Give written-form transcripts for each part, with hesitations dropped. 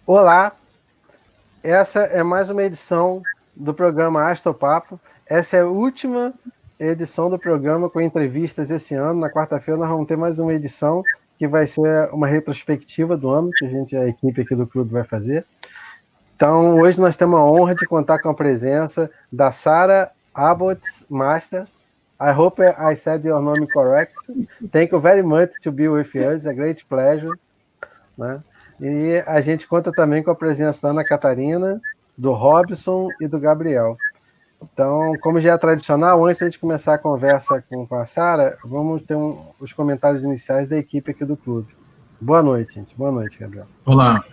Olá, essa é mais uma edição do programa Astropapo. Essa é a última edição do programa com entrevistas esse ano. Na quarta-feira nós vamos ter mais uma edição que vai ser uma retrospectiva do ano que a equipe aqui do clube vai fazer. Então, hoje nós temos a honra de contar com a presença da Sarah ABOTSI-MASTERS. I hope I said your name correct. Thank you very much to be with us. It's a great pleasure. Né? E a gente conta também com a presença da Ana Catarina, do Robson e do Gabriel. Então, como já é tradicional, antes de começar a conversa com a Sarah, vamos ter os comentários iniciais da equipe aqui do clube. Boa noite, gente. Boa noite, Gabriel. Olá,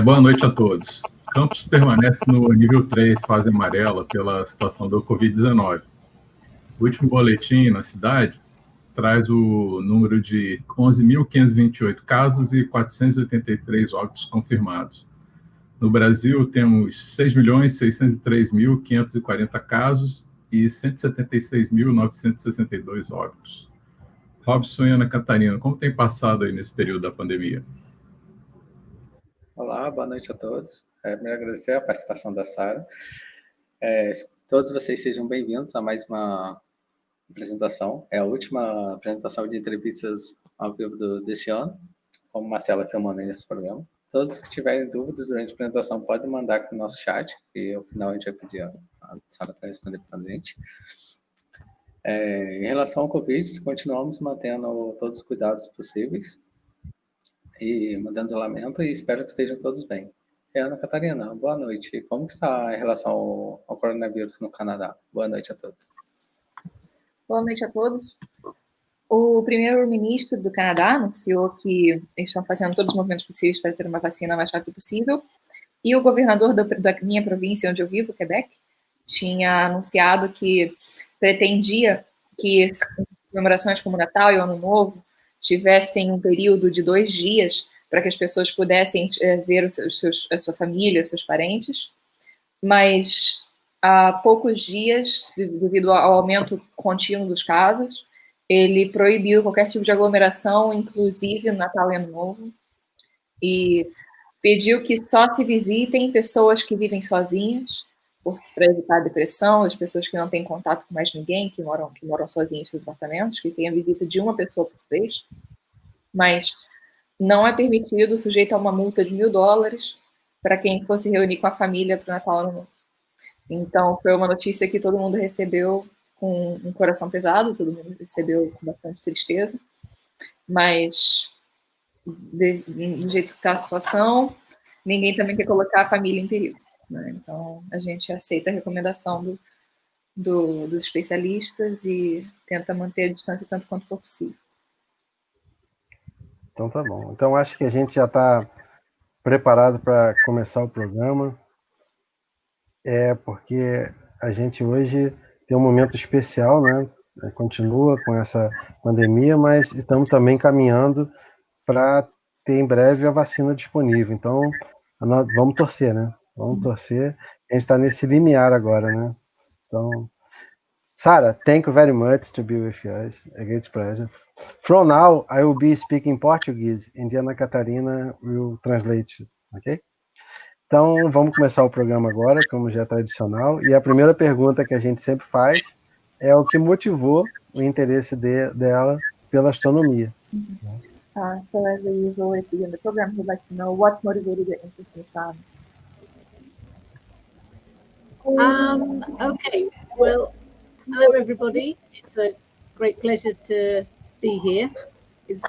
boa noite a todos. O campus permanece no nível 3, fase amarela, pela situação da Covid-19. O último boletim na cidade traz o número de 11.528 casos e 483 óbitos confirmados. No Brasil, temos 6.603.540 casos e 176.962 óbitos. Robson e Ana Catarina, como tem passado aí nesse período da pandemia? Olá, boa noite a todos. Primeiro agradecer a participação da Sarah. Todos vocês sejam bem-vindos a mais uma apresentação. É a última apresentação de entrevistas ao vivo deste ano, como Marcela filmando aí nesse programa. Todos que tiverem dúvidas durante a apresentação podem mandar aqui no nosso chat, e ao final a gente vai pedir a Sarah para responder para a gente. Em relação ao Covid, continuamos mantendo todos os cuidados possíveis e mandando isolamento, e espero que estejam todos bem. E Ana Catarina, boa noite. Como que está em relação ao coronavírus no Canadá? Boa noite a todos. Boa noite a todos. O primeiro-ministro do Canadá anunciou que eles estão fazendo todos os movimentos possíveis para ter uma vacina o mais rápido possível. E o governador da minha província, onde eu vivo, Quebec, tinha anunciado que pretendia que as comemorações como Natal e Ano Novo tivessem um período de 2 dias para que as pessoas pudessem ver a sua família, os seus parentes. Mas há poucos dias, devido ao aumento contínuo dos casos, ele proibiu qualquer tipo de aglomeração, inclusive no Natal e Ano Novo, e pediu que só se visitem pessoas que vivem sozinhas, para evitar a depressão, as pessoas que não têm contato com mais ninguém, que moram sozinhos nos seus apartamentos, que tenham visita de uma pessoa por vez, mas não é permitido, sujeito a uma multa de $1.000 para quem fosse reunir com a família para o Natal e Ano Novo. Então, foi uma notícia que todo mundo recebeu com um coração pesado, todo mundo recebeu com bastante tristeza, mas do jeito que está a situação, ninguém também quer colocar a família em perigo, né? Então, a gente aceita a recomendação dos especialistas e tenta manter a distância tanto quanto for possível. Então tá bom. Então acho que a gente já está preparado para começar o programa. Porque a gente hoje tem um momento especial, né? Continua com essa pandemia, mas estamos também caminhando para ter em breve a vacina disponível. Então, vamos torcer, né? Vamos torcer. A gente está nesse limiar agora, né? Então, Sarah, thank you very much to be with us. A great pleasure. From now, I will be speaking Portuguese, and Ana Catarina will translate, ok? Então, vamos começar o programa agora, como já é tradicional. E a primeira pergunta que a gente sempre faz é o que motivou o interesse dela pela astronomia. So as we usually begin the program, we'd like to know what motivated your interest in astronomy. Okay, well, hello everybody. It's a great pleasure to be here. Is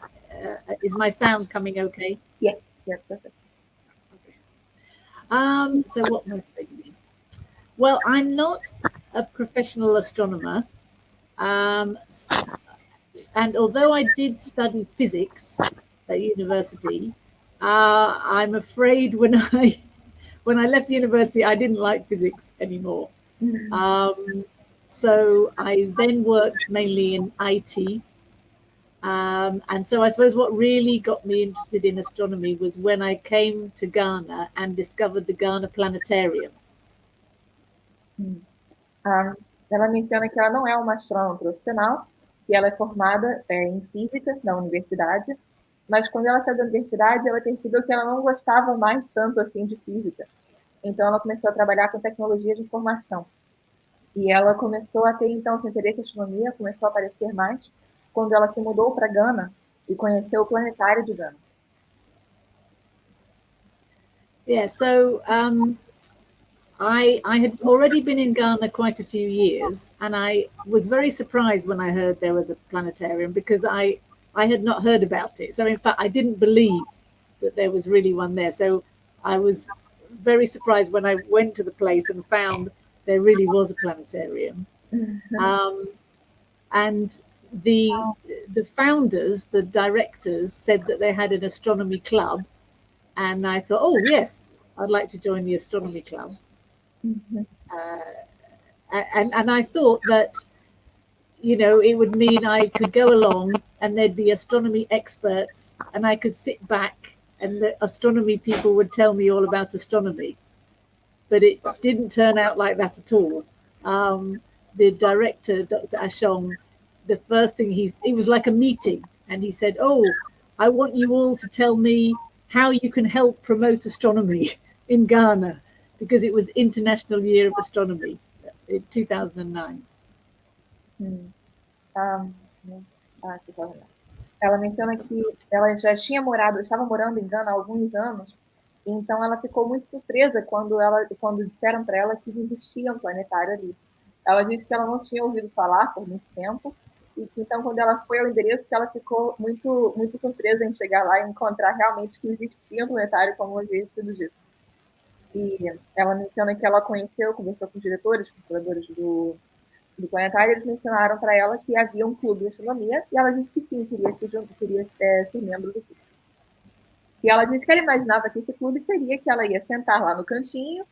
my sound coming okay? Yes, perfect. So what motivated me? Well, I'm not a professional astronomer, and although I did study physics at university, I'm afraid when I left university, I didn't like physics anymore. So I then worked mainly in IT. And so I suppose what really got me interested in astronomy was when I came to Ghana and discovered the Ghana Planetarium. Ela menciona que ela não é uma astrônoma profissional, que ela é formada em física na universidade, Mas quando ela saiu da universidade, ela percebeu que ela não gostava mais tanto assim de física. Então ela começou a trabalhar com tecnologia de informação. E ela começou a ter, então, seu interesse em astronomia, começou a aparecer mais quando ela se mudou para Gana e conheceu o planetário de Gana. Yeah, so I had already been in Ghana quite a few years, and I was very surprised when I heard there was a planetarium because I had not heard about it. So in fact, I didn't believe that there was really one there. So I was very surprised when I went to the place and found there really was a planetarium. And the founders, the directors, said that they had an astronomy club, and I thought, oh yes, I'd like to join the astronomy club. And I thought that, you know, it would mean I could go along and there'd be astronomy experts and I could sit back and the astronomy people would tell me all about astronomy. But it didn't turn out like that at all. The director, Dr. Ashong, the first thing it was like a meeting, and he said, oh, I want you all to tell me how you can help promote astronomy in Ghana, because it was International Year of Astronomy in 2009. Ela menciona que ela já estava morando em Gana há alguns anos, então ela ficou muito surpresa quando disseram para ela que existia um planetário ali. Ela disse que ela não tinha ouvido falar por muito tempo, e que então quando ela foi ao endereço, que ela ficou muito, muito surpresa em chegar lá e encontrar realmente que existia um planetário como havia sido dito. E ela menciona que ela conversou com os diretores, com os curadores do planetário, eles mencionaram para ela que havia um clube de astronomia, e ela disse que sim, queria ser membro do clube. E ela disse que ela imaginava que esse clube seria que ela ia sentar lá no cantinho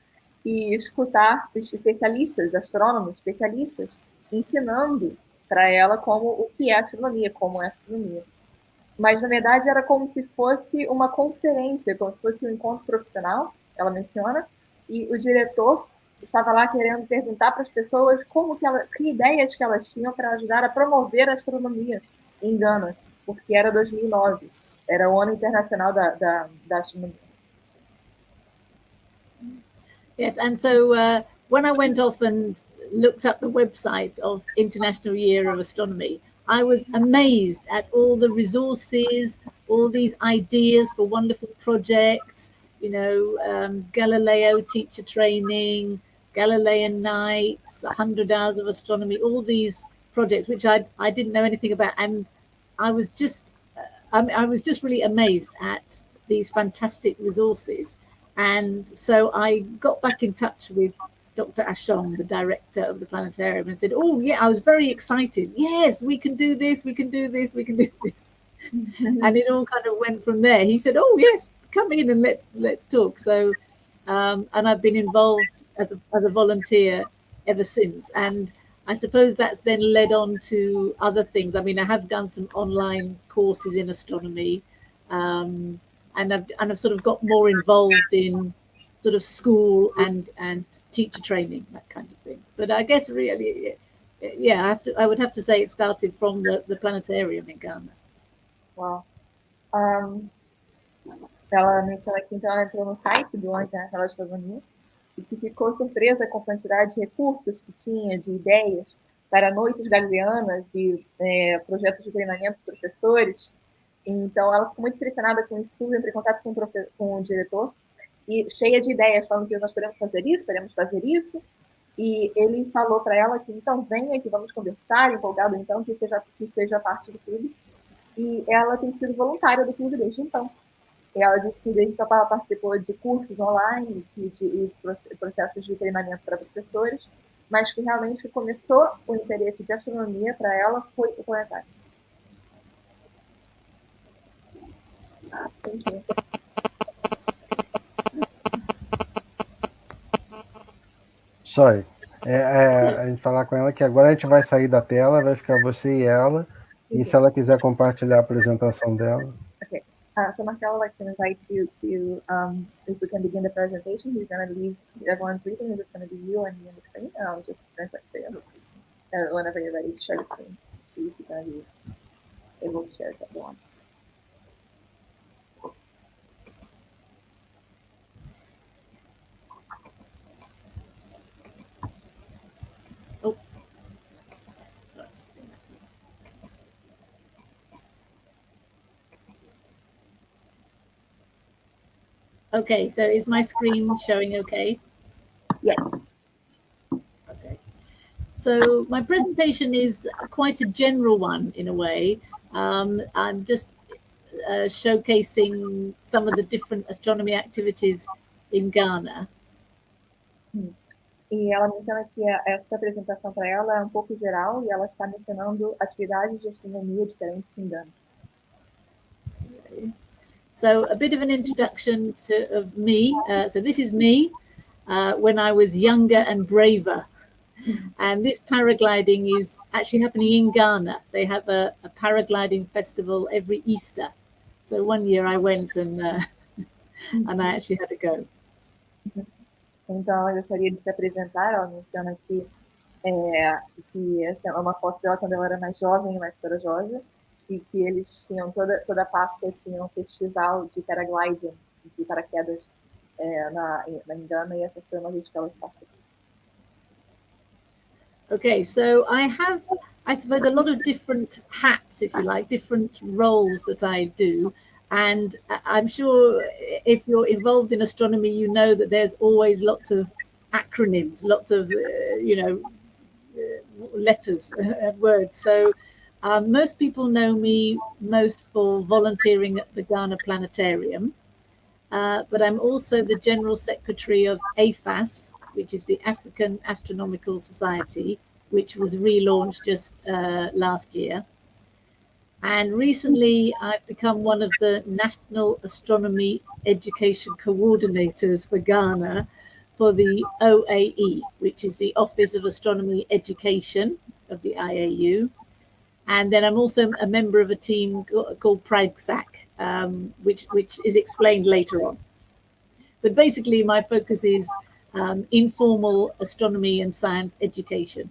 e escutar os especialistas, astrônomos especialistas, ensinando para ela como o que é astronomia, como é astronomia. Mas, na verdade, era como se fosse uma conferência, como se fosse um encontro profissional, ela menciona, e o diretor estava lá querendo perguntar para as pessoas que ideias que elas tinham para ajudar a promover a astronomia em Gana, porque era 2009, era o ano internacional da astronomia. Yes, and so when I went off and looked up the website of International Year of Astronomy, I was amazed at all the resources, all these ideas for wonderful projects, you know, Galileo teacher training, Galilean nights, 100 hours of astronomy, all these projects, which I didn't know anything about. And I was just really amazed at these fantastic resources. And so I got back in touch with Dr. Ashong, the director of the planetarium, and said, oh, yeah, I was very excited. Yes, we can do this, we can do this, we can do this. And it all kind of went from there. He said, oh, yes, come in and let's talk. So, and I've been involved as a volunteer ever since. And I suppose that's then led on to other things. I mean, I have done some online courses in astronomy, and I've sort of got more involved in sort of school and teacher training, that kind of thing. But I guess really, yeah, I would have to say it started from the planetarium in Ghana. Wow. Ela menciona que então ela entrou no site do Internacional de Astronomia e que ficou surpresa com a quantidade de recursos que tinha, de ideias para noites galileanas e projetos de treinamento de professores. Então, ela ficou muito impressionada com isso tudo, entrou em contato com o diretor, e cheia de ideias, falando que nós podemos fazer isso, e ele falou para ela que, então, venha que vamos conversar, empolgado, então, que seja parte do clube, e ela tem sido voluntária do clube desde então. E ela disse que desde então ela participou de cursos online e processos de treinamento para professores, mas que realmente começou o interesse de astronomia para ela foi o planetário. Entendi. Sorry. A gente falar com ela que agora a gente vai sair da tela, vai ficar você e ela, e se ela quiser compartilhar a apresentação dela. Okay. So Marcelo would like to invite you to, if we can begin the presentation, he's going to leave everyone's reading, it's going to be you and me on the screen, and I'll just translate for you. Whenever you're ready to share the screen, see if you're going to be able to share it everyone. Okay, so is my screen showing okay? Yes. Okay. So my presentation is quite a general one in a way. I'm just showcasing some of the different astronomy activities in Ghana. E ela menciona que essa apresentação para ela é um pouco geral e ela está mencionando atividades de astronomia diferentes em Ghana. So a bit of an introduction of me. So this is me when I was younger and braver. And this paragliding is actually happening in Ghana. They have a paragliding festival every Easter. So one year I went and I actually had to go. Então, eu gostaria de se apresentar. Ela menciona que essa é uma foto dela quando ela era mais jovem, mais corajosa, e que eles tinham toda a Páscoa tinham um festival de paragliding, de paraquedas na Ghana, e essa foi uma vez que ela estava. Okay, so I have, I suppose, a lot of different hats, if you like, different roles that I do. And I'm sure if you're involved in astronomy, you know that there's always lots of acronyms, lots of, letters and words. So most people know me most for volunteering at the Ghana Planetarium. But I'm also the General Secretary of AFAS, which is the African Astronomical Society, which was relaunched just last year. And recently, I've become one of the National Astronomy Education Coordinators for Ghana for the OAE, which is the Office of Astronomy Education of the IAU. And then I'm also a member of a team called PRAGSAC, which is explained later on. But basically, my focus is informal astronomy and science education.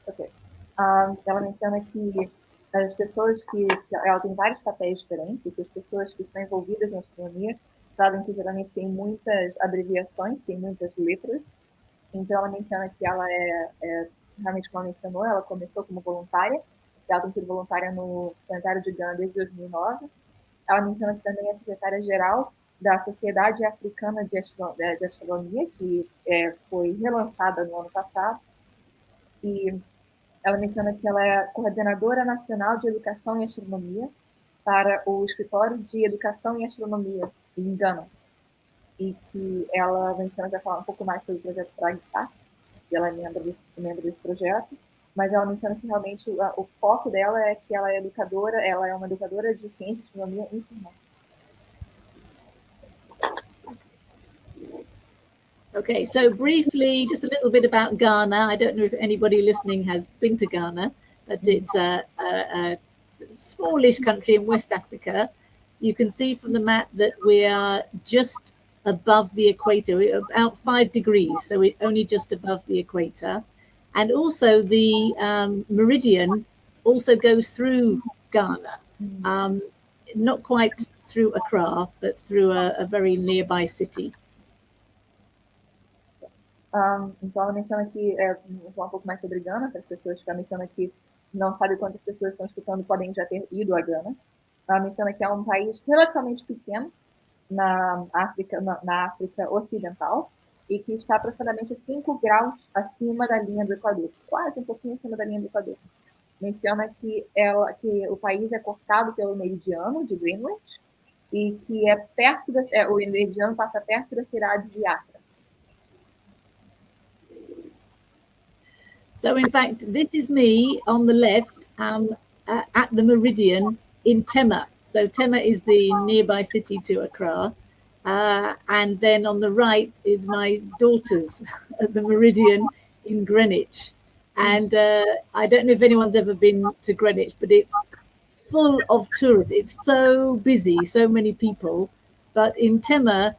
Ok. Ela menciona que as pessoas que ela tem vários papéis diferentes, e que as pessoas que estão envolvidas na astronomia sabem que geralmente tem muitas abreviações, tem muitas letras. Então, ela menciona que ela realmente, como ela mencionou, ela começou como voluntária, ela tem sido voluntária no Planetário de Gana desde 2009. Ela menciona que também é secretária-geral da Sociedade Africana de Astronomia, que foi relançada no ano passado. E ela menciona que ela é coordenadora nacional de educação e astronomia para o Escritório de Educação e Astronomia em Gana. E que ela menciona que vai falar um pouco mais sobre o projeto PRAGSAC, que ela é membro desse projeto, mas ela menciona que realmente o foco dela é que ela é educadora, ela é uma educadora de ciência e astronomia informal. Okay, so briefly, just a little bit about Ghana. I don't know if anybody listening has been to Ghana, but it's a smallish country in West Africa. You can see from the map that we are just above the equator, we're about 5 degrees, so we're only just above the equator. And also the meridian also goes through Ghana, not quite through Accra, but through a very nearby city. Então, ela menciona que, vou falar um pouco mais sobre Gana, para as pessoas que ela menciona que não sabe quantas pessoas estão escutando podem já ter ido a Gana. Ela menciona que é um país relativamente pequeno na África Ocidental e que está aproximadamente 5 graus acima da linha do Equador, quase um pouquinho acima da linha do Equador. Menciona que o país é cortado pelo meridiano de Greenwich e que o meridiano passa perto da cidade de Accra. So in fact, this is me on the left at the meridian in Tema. So Tema is the nearby city to Accra. And then on the right is my daughters at the meridian in Greenwich. And I don't know if anyone's ever been to Greenwich, but it's full of tourists. It's so busy, so many people. But in Tema,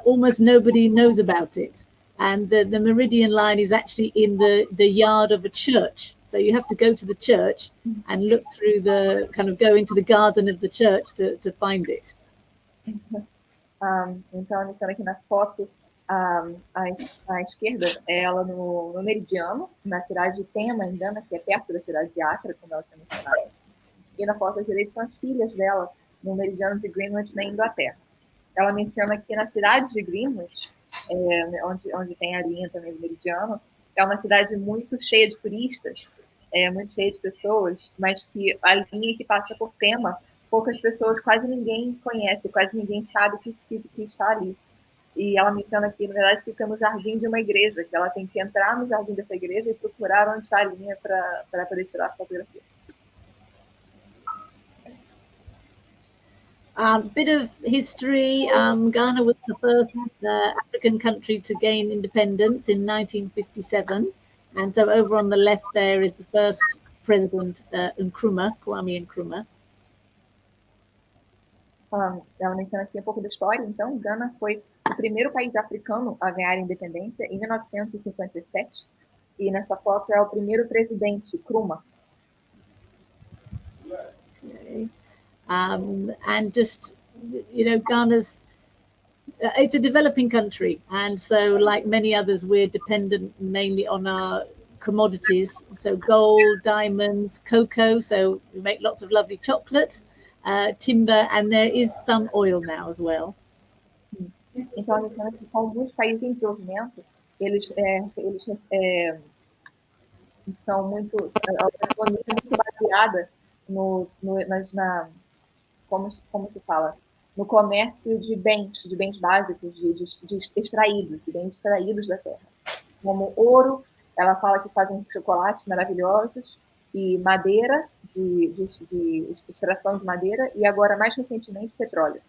almost nobody knows about it. And the meridian line is actually in the yard of a church. So you have to go to the church and look through go into the garden of the church to find it. Então, ela menciona aqui na foto, à esquerda, é ela no meridiano, na cidade de Tema, em Gana, que é perto da cidade de Accra, como ela tinha mencionado. E na foto à direita são as filhas dela, no meridiano de Greenwich, na Inglaterra. Ela menciona que na cidade de Greenwich, onde tem a linha também do meridiano, é uma cidade muito cheia de turistas, muito cheia de pessoas, mas que a linha que passa por tema, poucas pessoas, quase ninguém conhece, quase ninguém sabe que está ali. E ela menciona que, na verdade, fica no jardim de uma igreja, que ela tem que entrar no jardim dessa igreja e procurar onde está a linha para poder tirar a fotografia. Bit of history. Ghana was the first African country to gain independence in 1957. And so over on the left there is the first president, Nkrumah, Kwame Nkrumah. Ela menciona aqui um pouco da história. Então, Gana foi o primeiro país africano a ganhar a independência em 1957. E nessa foto é o primeiro presidente, Nkrumah. Okay. And just, you know, Ghana's, it's a developing country. And so like many others, we're dependent mainly on our commodities. So gold, diamonds, cocoa. So we make lots of lovely chocolate, timber, and there is some oil now as well. Então, a menção é que alguns países em desenvolvimento, eles são muito, a economia é muito baseada como se fala, no comércio de bens básicos, de bens extraídos da terra. Como ouro, ela fala que fazem chocolates maravilhosos, e madeira, de extração de madeira, e agora, mais recentemente, petróleo.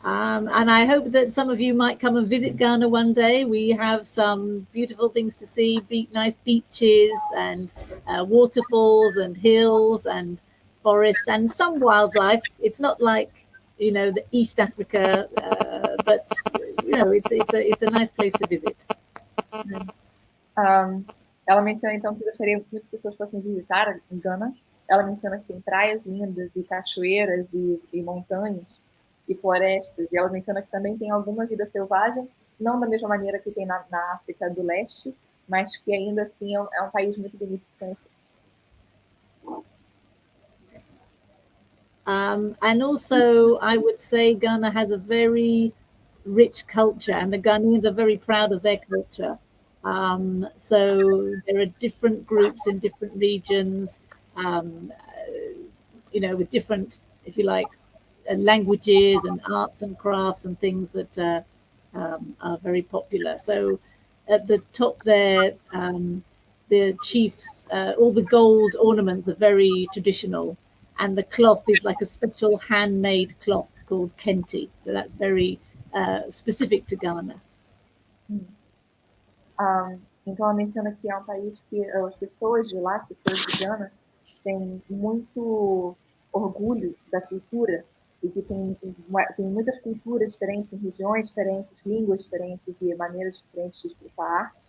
And I hope that some of you might come and visit Ghana one day. We have some beautiful things to see, nice beaches and waterfalls and hills and forests and some wildlife. It's not like, you know, the East Africa, but, you know, it's a nice place to visit. Ela menciona, então, que gostaria que muitas pessoas fossem visitar em Ghana. Ela menciona que tem praias lindas e cachoeiras e montanhas e florestas, e ela menciona que também tem alguma vida selvagem, não da mesma maneira que tem na África do Leste, mas que ainda assim é um país muito bonito de conhecer. And also, I would say Ghana has a very rich culture, and the Ghanaians are very proud of their culture. So there are different groups in different regions, you know, with different, if you like, languages and arts and crafts and things that are very popular. So at the top there, the chiefs, all the gold ornaments are very traditional, and the cloth is like a special handmade cloth called kente. So that's very specific to Ghana. Então ela menciona que é um país que as pessoas de lá, as pessoas de Ghana, têm muito orgulho da cultura, e que tem muitas culturas diferentes, regiões diferentes, línguas diferentes e maneiras diferentes de expressar arte.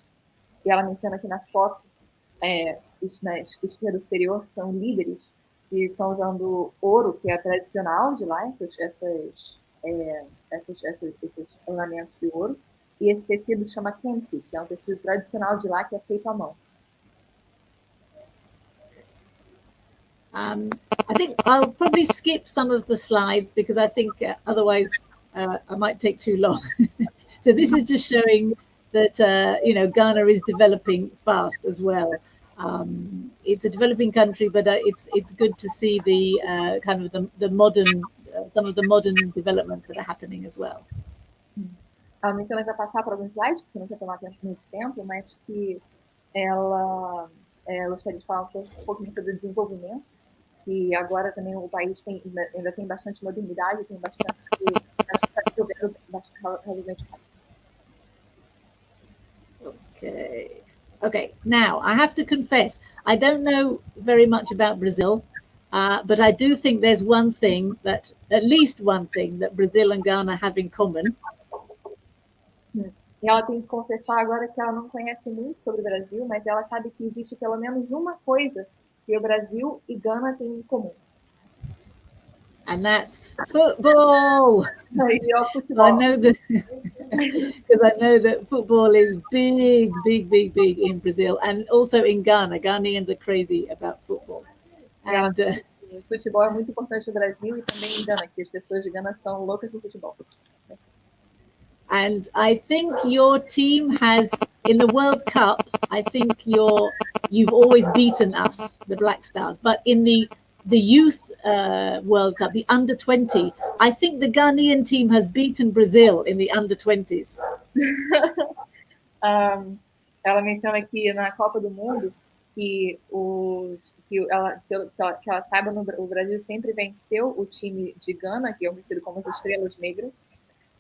E ela menciona que na foto, na esquerda superior, são líderes que estão usando ouro, que é tradicional de lá, esses ornamentos de ouro, e esse tecido se chama kente, que é um tecido tradicional de lá, que é feito à mão. I think I'll probably skip some of the slides because I think otherwise I might take too long. So this is just showing that, you know, Ghana is developing fast as well. It's a developing country, but it's good to see the kind of the modern, some of the modern developments that are happening as well. Então, ela vai passar para alguns slides, porque não quer tomar muito tempo, mas que ela gostaria de falar um pouquinho sobre o desenvolvimento, que agora também o país ainda tem bastante modernidade, tem bastante razoavelmente. Okay. Now I have to confess, I don't know very much about Brazil, but I do think there's at least one thing that Brazil and Ghana have in common. E ela tem que confessar agora que ela não conhece muito sobre o Brasil, mas ela sabe que existe pelo menos uma coisa que o Brasil e Ghana têm em comum. And that's football. So I know that because I know that football is big in Brazil, and also in Ghana. Ghanaians are crazy about football. And o futebol é muito importante no Brasil e também em Gana, que as pessoas de Gana são loucas por futebol. And I think your team has, in the World Cup, I think you've always beaten us, the Black Stars. But in the youth World Cup, the under-20, I think the Ghanaian team has beaten Brazil in the under-20s. Ela menciona que na Copa do Mundo que ela saiba, o Brasil sempre venceu o time de Gana, que é conhecido como as Estrelas Negras,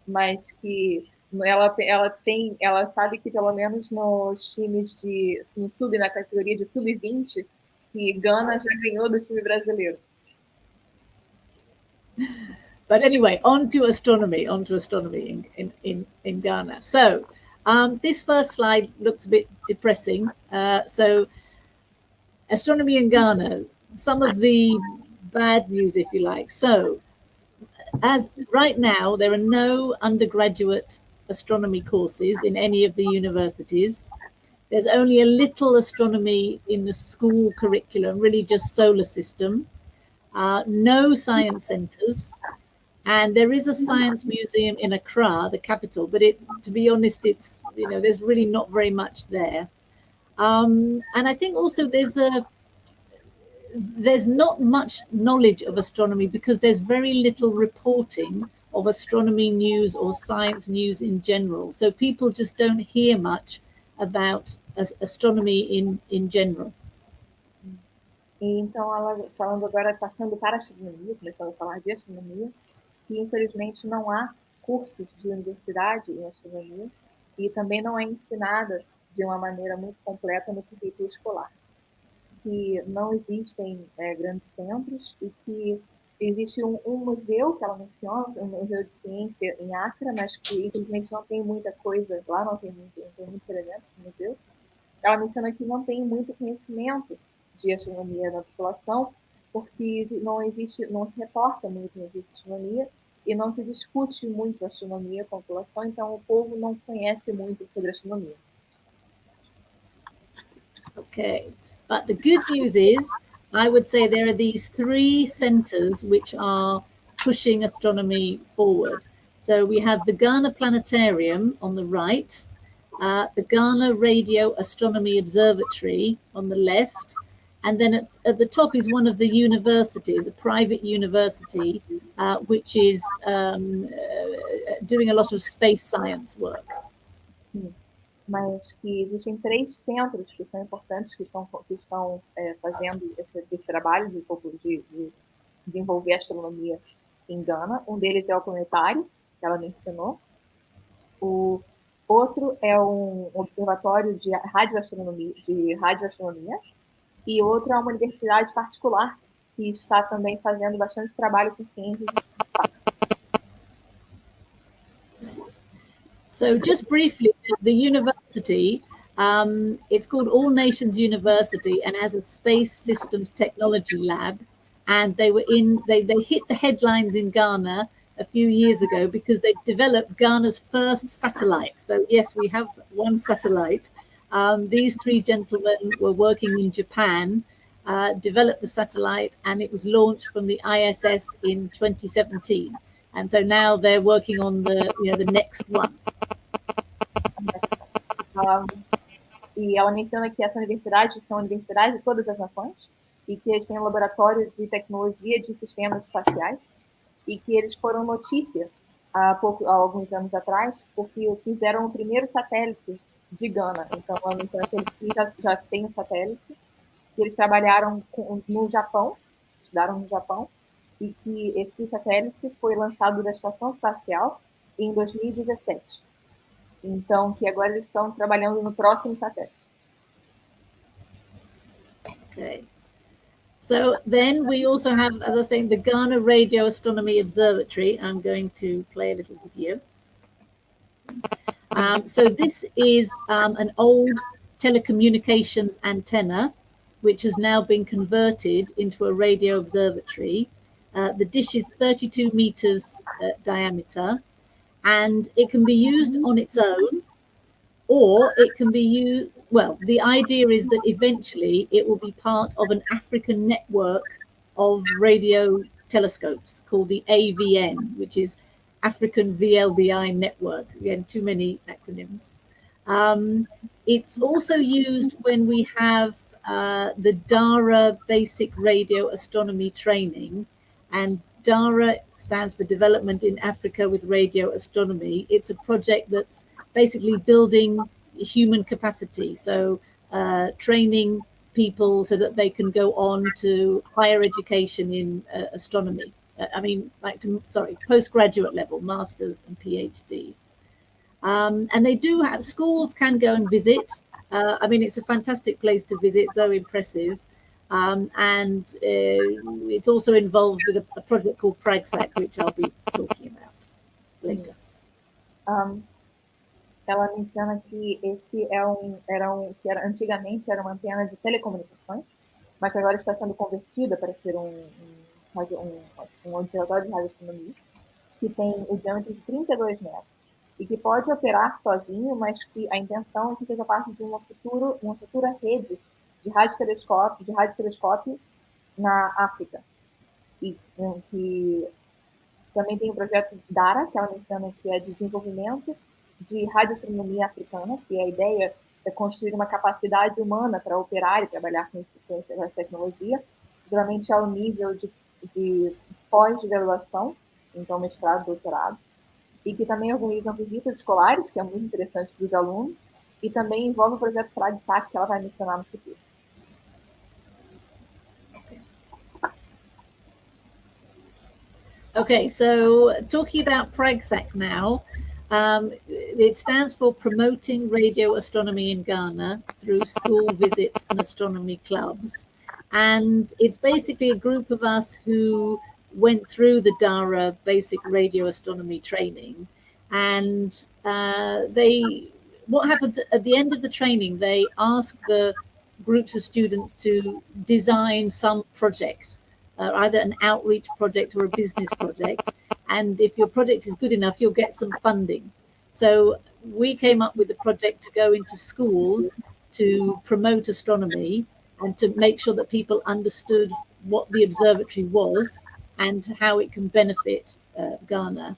mas que ela sabe que pelo menos nos times na categoria de sub-20, que Gana já ganhou do time brasileiro. But anyway, on to astronomy in Ghana. So this first slide looks a bit depressing. So astronomy in Ghana, some of the bad news, if you like. So as right now, there are no undergraduate astronomy courses in any of the universities. There's only a little astronomy in the school curriculum, really just solar system. No science centers. And there is a science museum in Accra, the capital, but to be honest, it's, there's really not very much there. And I think also there's not much knowledge of astronomy because there's very little reporting of astronomy news or science news in general. So people just don't hear much about astronomy in general. Então, ela falando agora, passando para a astronomia, começando a falar de astronomia, que infelizmente não há cursos de universidade em astronomia e também não é ensinada de uma maneira muito completa no currículo escolar. Que não existem grandes centros e que existe um museu que ela menciona, um museu de ciência em Accra, mas que infelizmente não tem muita coisa lá, não tem muitos elementos no museu. Ela menciona que não tem muito conhecimento de astronomia na população, porque não se reporta muito na astronomia e não se discute muito a astronomia com a população, então o povo não conhece muito sobre astronomia. Okay, but the good news is, I would say there are these 3 centers which are pushing astronomy forward. So we have the Ghana Planetarium on the right, the Ghana Radio Astronomy Observatory on the left, and then at the top is one of the universities, a private university, which is doing a lot of space science work. Mas que existem 3 centros que são importantes, que estão fazendo esse trabalho de desenvolver astronomia em Gana. Um deles é o Planetário, que ela mencionou. O outro é um observatório de radioastronomia, e outro é uma universidade particular que está também fazendo bastante trabalho com ciências de espaço. So just briefly, the university, it's called All Nations University and has a space systems technology lab. And they hit the headlines in Ghana a few years ago because they developed Ghana's first satellite. So yes, we have one satellite. These 3 gentlemen were working in Japan, developed the satellite, and it was launched from the ISS in 2017. And so now they're working on the next one. E ela menciona que essa universidade são universidades de todas as nações e que eles têm um laboratório de tecnologia de sistemas espaciais e que eles foram notícia há alguns anos atrás porque fizeram o primeiro satélite de Gana. Então, ela menciona que eles já têm um satélite, que eles trabalharam no Japão, estudaram no Japão, e que esse satélite foi lançado da Estação Espacial em 2017. Então, que agora eles estão trabalhando no próximo satélite. Okay. So then we also have, as I was saying, the Ghana Radio Astronomy Observatory. I'm going to play a little video. So this is an old telecommunications antenna, which has now been converted into a radio observatory. The dish is 32 meters diameter, and it can be used on its own, or it can be used well, the idea is that eventually it will be part of an African network of radio telescopes called the AVN, which is African VLBI Network. Again, too many acronyms. It's also used when we have the DARA basic radio astronomy training, and DARA stands for Development in Africa with Radio Astronomy. It's a project that's basically building human capacity, so training people so that they can go on to higher education in astronomy. Postgraduate level, masters and PhD. And they do have, schools can go and visit. It's a fantastic place to visit, so impressive. And it's also involved with a project called PRAGSAC, which I'll be talking about later. Ela menciona que esse antigamente era uma antena de telecomunicações, mas que agora está sendo convertida para ser um observatório de radioastronomia, que tem o diâmetro de 32 metros e que pode operar sozinho, mas que a intenção é que seja parte de uma futura rede de radiotelescópio na África. E que também tem o projeto DARA, que ela menciona que é de desenvolvimento de radioastronomia africana, que a ideia é construir uma capacidade humana para operar e trabalhar com essa tecnologia, geralmente ao nível de pós-graduação, então mestrado, doutorado, e que também organizam visitas escolares, que é muito interessante para os alunos, e também envolve o projeto PRAGSAC, que ela vai mencionar no futuro. Okay, so talking about PRAGSAC now, it stands for Promoting Radio Astronomy in Ghana through school visits and astronomy clubs. And it's basically a group of us who went through the DARA basic radio astronomy training. And what happens at the end of the training, they ask the groups of students to design some project, either an outreach project or a business project. And if your project is good enough, you'll get some funding. So we came up with a project to go into schools to promote astronomy and to make sure that people understood what the observatory was and how it can benefit Ghana.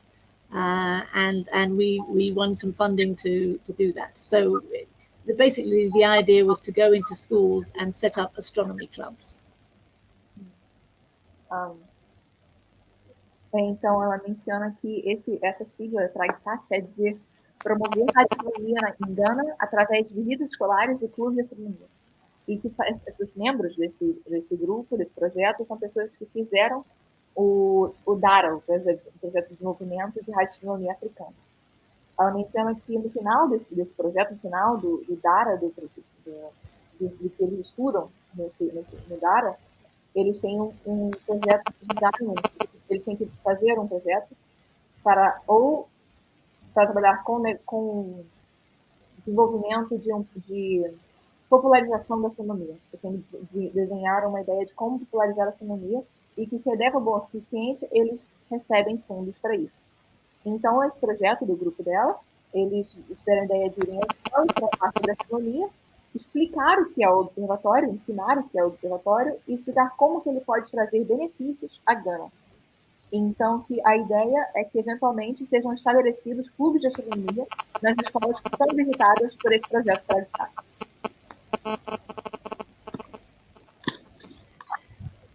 And we won some funding to do that. So basically the idea was to go into schools and set up astronomy clubs. Então, ela menciona que essa sigla, PRAGSAC, quer dizer promover radioastronomia em Gana através de visitas escolares e clubes de astronomia. E que os membros desse grupo, desse projeto, são pessoas que fizeram o DARA, o projeto de desenvolvimento de radioastronomia africana. Ela menciona que no final desse projeto, no final do DARA, do que eles estudam no DARA, eles têm um projeto de design, eles têm que fazer um projeto para trabalhar com desenvolvimento de popularização da astronomia. Eles têm de desenhar uma ideia de como popularizar a astronomia e que, se a ideia for boa o suficiente, eles recebem fundos para isso. Então, esse projeto do grupo dela, eles tiveram a ideia de irem à escola para a parte da astronomia, explicar o que é o observatório, ensinar o que é o observatório e explicar como que ele pode trazer benefícios à Gana. Então, que a ideia é que, eventualmente, sejam estabelecidos clubes de astronomia nas escolas que são visitadas por esse projeto PRAGSAC.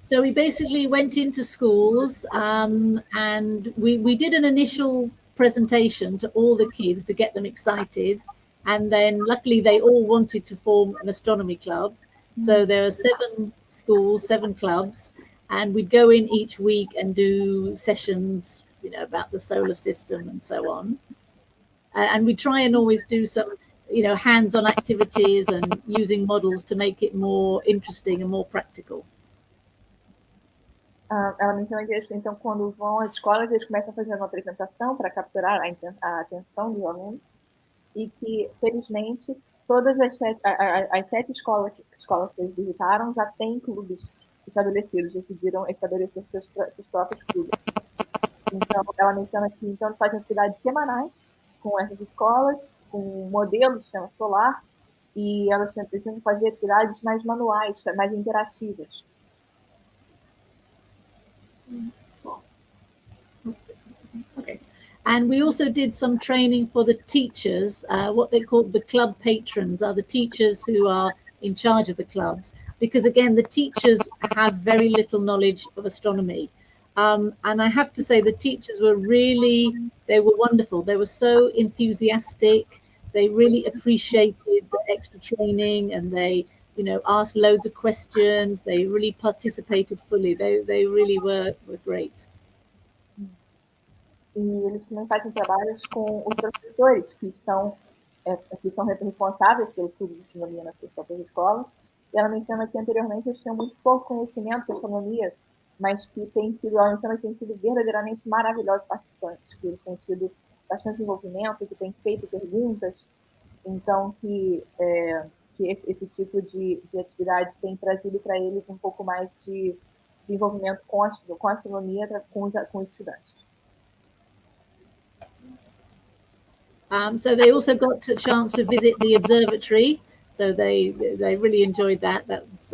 So we basically went into schools and we did an initial presentation to all the kids to get them excited. And then luckily they all wanted to form an astronomy club. So there are 7 schools, 7 clubs, and we'd go in each week and do sessions, about the solar system and so on. And we try and always do some, hands-on activities and using models to make it more interesting and more practical. Ela menciona que eles, então, quando vão às escolas, eles começam a fazer uma apresentação para capturar a atenção dos alunos. E que, felizmente, todas as 7 escolas que eles visitaram já têm clubes estabelecidos, decidiram estabelecer seus próprios clubes. Então, ela menciona que fazem atividades semanais com essas escolas, com modelos de sistema solar, e elas precisam fazer atividades mais manuais, mais interativas. Okay. And we also did some training for the teachers, what they call the club patrons, are the teachers who are in charge of the clubs, because again, the teachers have very little knowledge of astronomy. And I have to say the teachers were they were wonderful. They were so enthusiastic. They really appreciated the extra training, and they, asked loads of questions. They really participated fully. They really were great. E eles também fazem trabalhos com os professores que são responsáveis pelo estudo de astronomia nas suas próprias escolas. E ela menciona que anteriormente eles tinham muito pouco conhecimento de astronomia, mas que ela menciona que têm sido verdadeiramente maravilhosos participantes, que eles têm tido bastante envolvimento, que têm feito perguntas. Então, que esse tipo de atividade tem trazido para eles um pouco mais de envolvimento com a astronomia com os estudantes. So they also got a chance to visit the observatory. So they really enjoyed that. That was,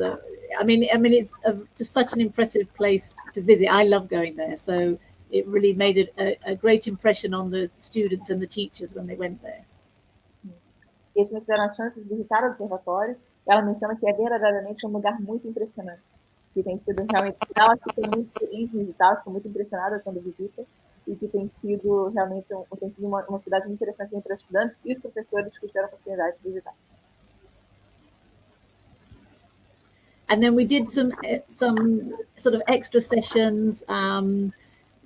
I mean, it's just such an impressive place to visit. I love going there. So it really made a great impression on the students and the teachers when they went there. Eles me tiveram a chance de visitar o observatório. Ela menciona que é verdadeiramente um lugar muito impressionante. Que tem sido realmente, ela fica muito feliz de visitar, fica muito impressionada quando visita. E que tem sido realmente uma cidade muito interessante entre os estudantes e os professores que tiveram a oportunidade de visitar. And then we did some sort of extra sessions,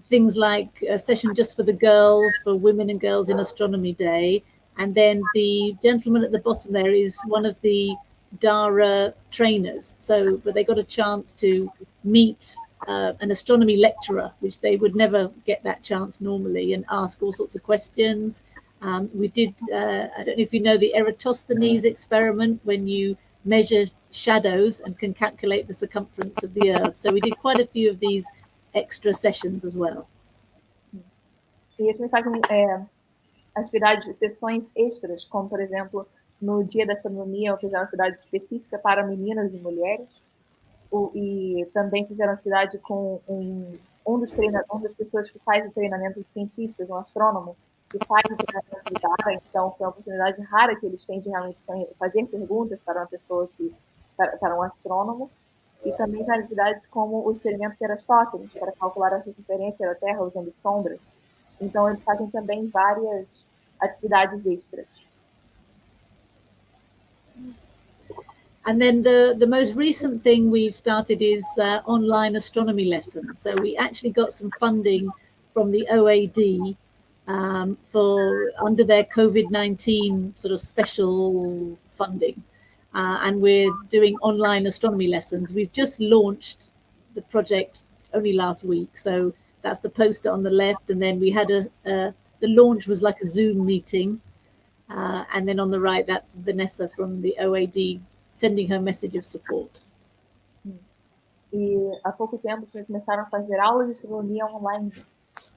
things like a session just for the girls, for Women and Girls in Astronomy Day. And then the gentleman at the bottom there is one of the DARA trainers. But they got a chance to meet an astronomy lecturer, which they would never get that chance normally, and ask all sorts of questions. We did, I don't know if you know the Eratosthenes experiment, when you measure shadows and can calculate the circumference of the Earth. So we did quite a few of these extra sessions as well. E eles me fazem atividades, sessões extras, como, por exemplo, no Dia da Astronomia, fizeram uma atividade específica para meninas e mulheres. E também fizeram atividade com uma das pessoas que faz o treinamento de cientistas, um astrônomo, que faz o treinamento de GANA. Então, foi uma oportunidade rara que eles têm de realmente fazer perguntas para uma pessoa para um astrônomo. E também tem atividades como o experimento de Aristóteles, para calcular a circunferência da Terra usando sombras. Então, eles fazem também várias atividades extras. And then the most recent thing we've started is online astronomy lessons. So we actually got some funding from the OAD for under their COVID-19 sort of special funding. And we're doing online astronomy lessons. We've just launched the project only last week. So that's the poster on the left. And then we had the launch was like a Zoom meeting. And then on the right, that's Vanessa from the OAD sending her message of support. E há pouco tempo eles começaram a fazer aulas de astronomia online.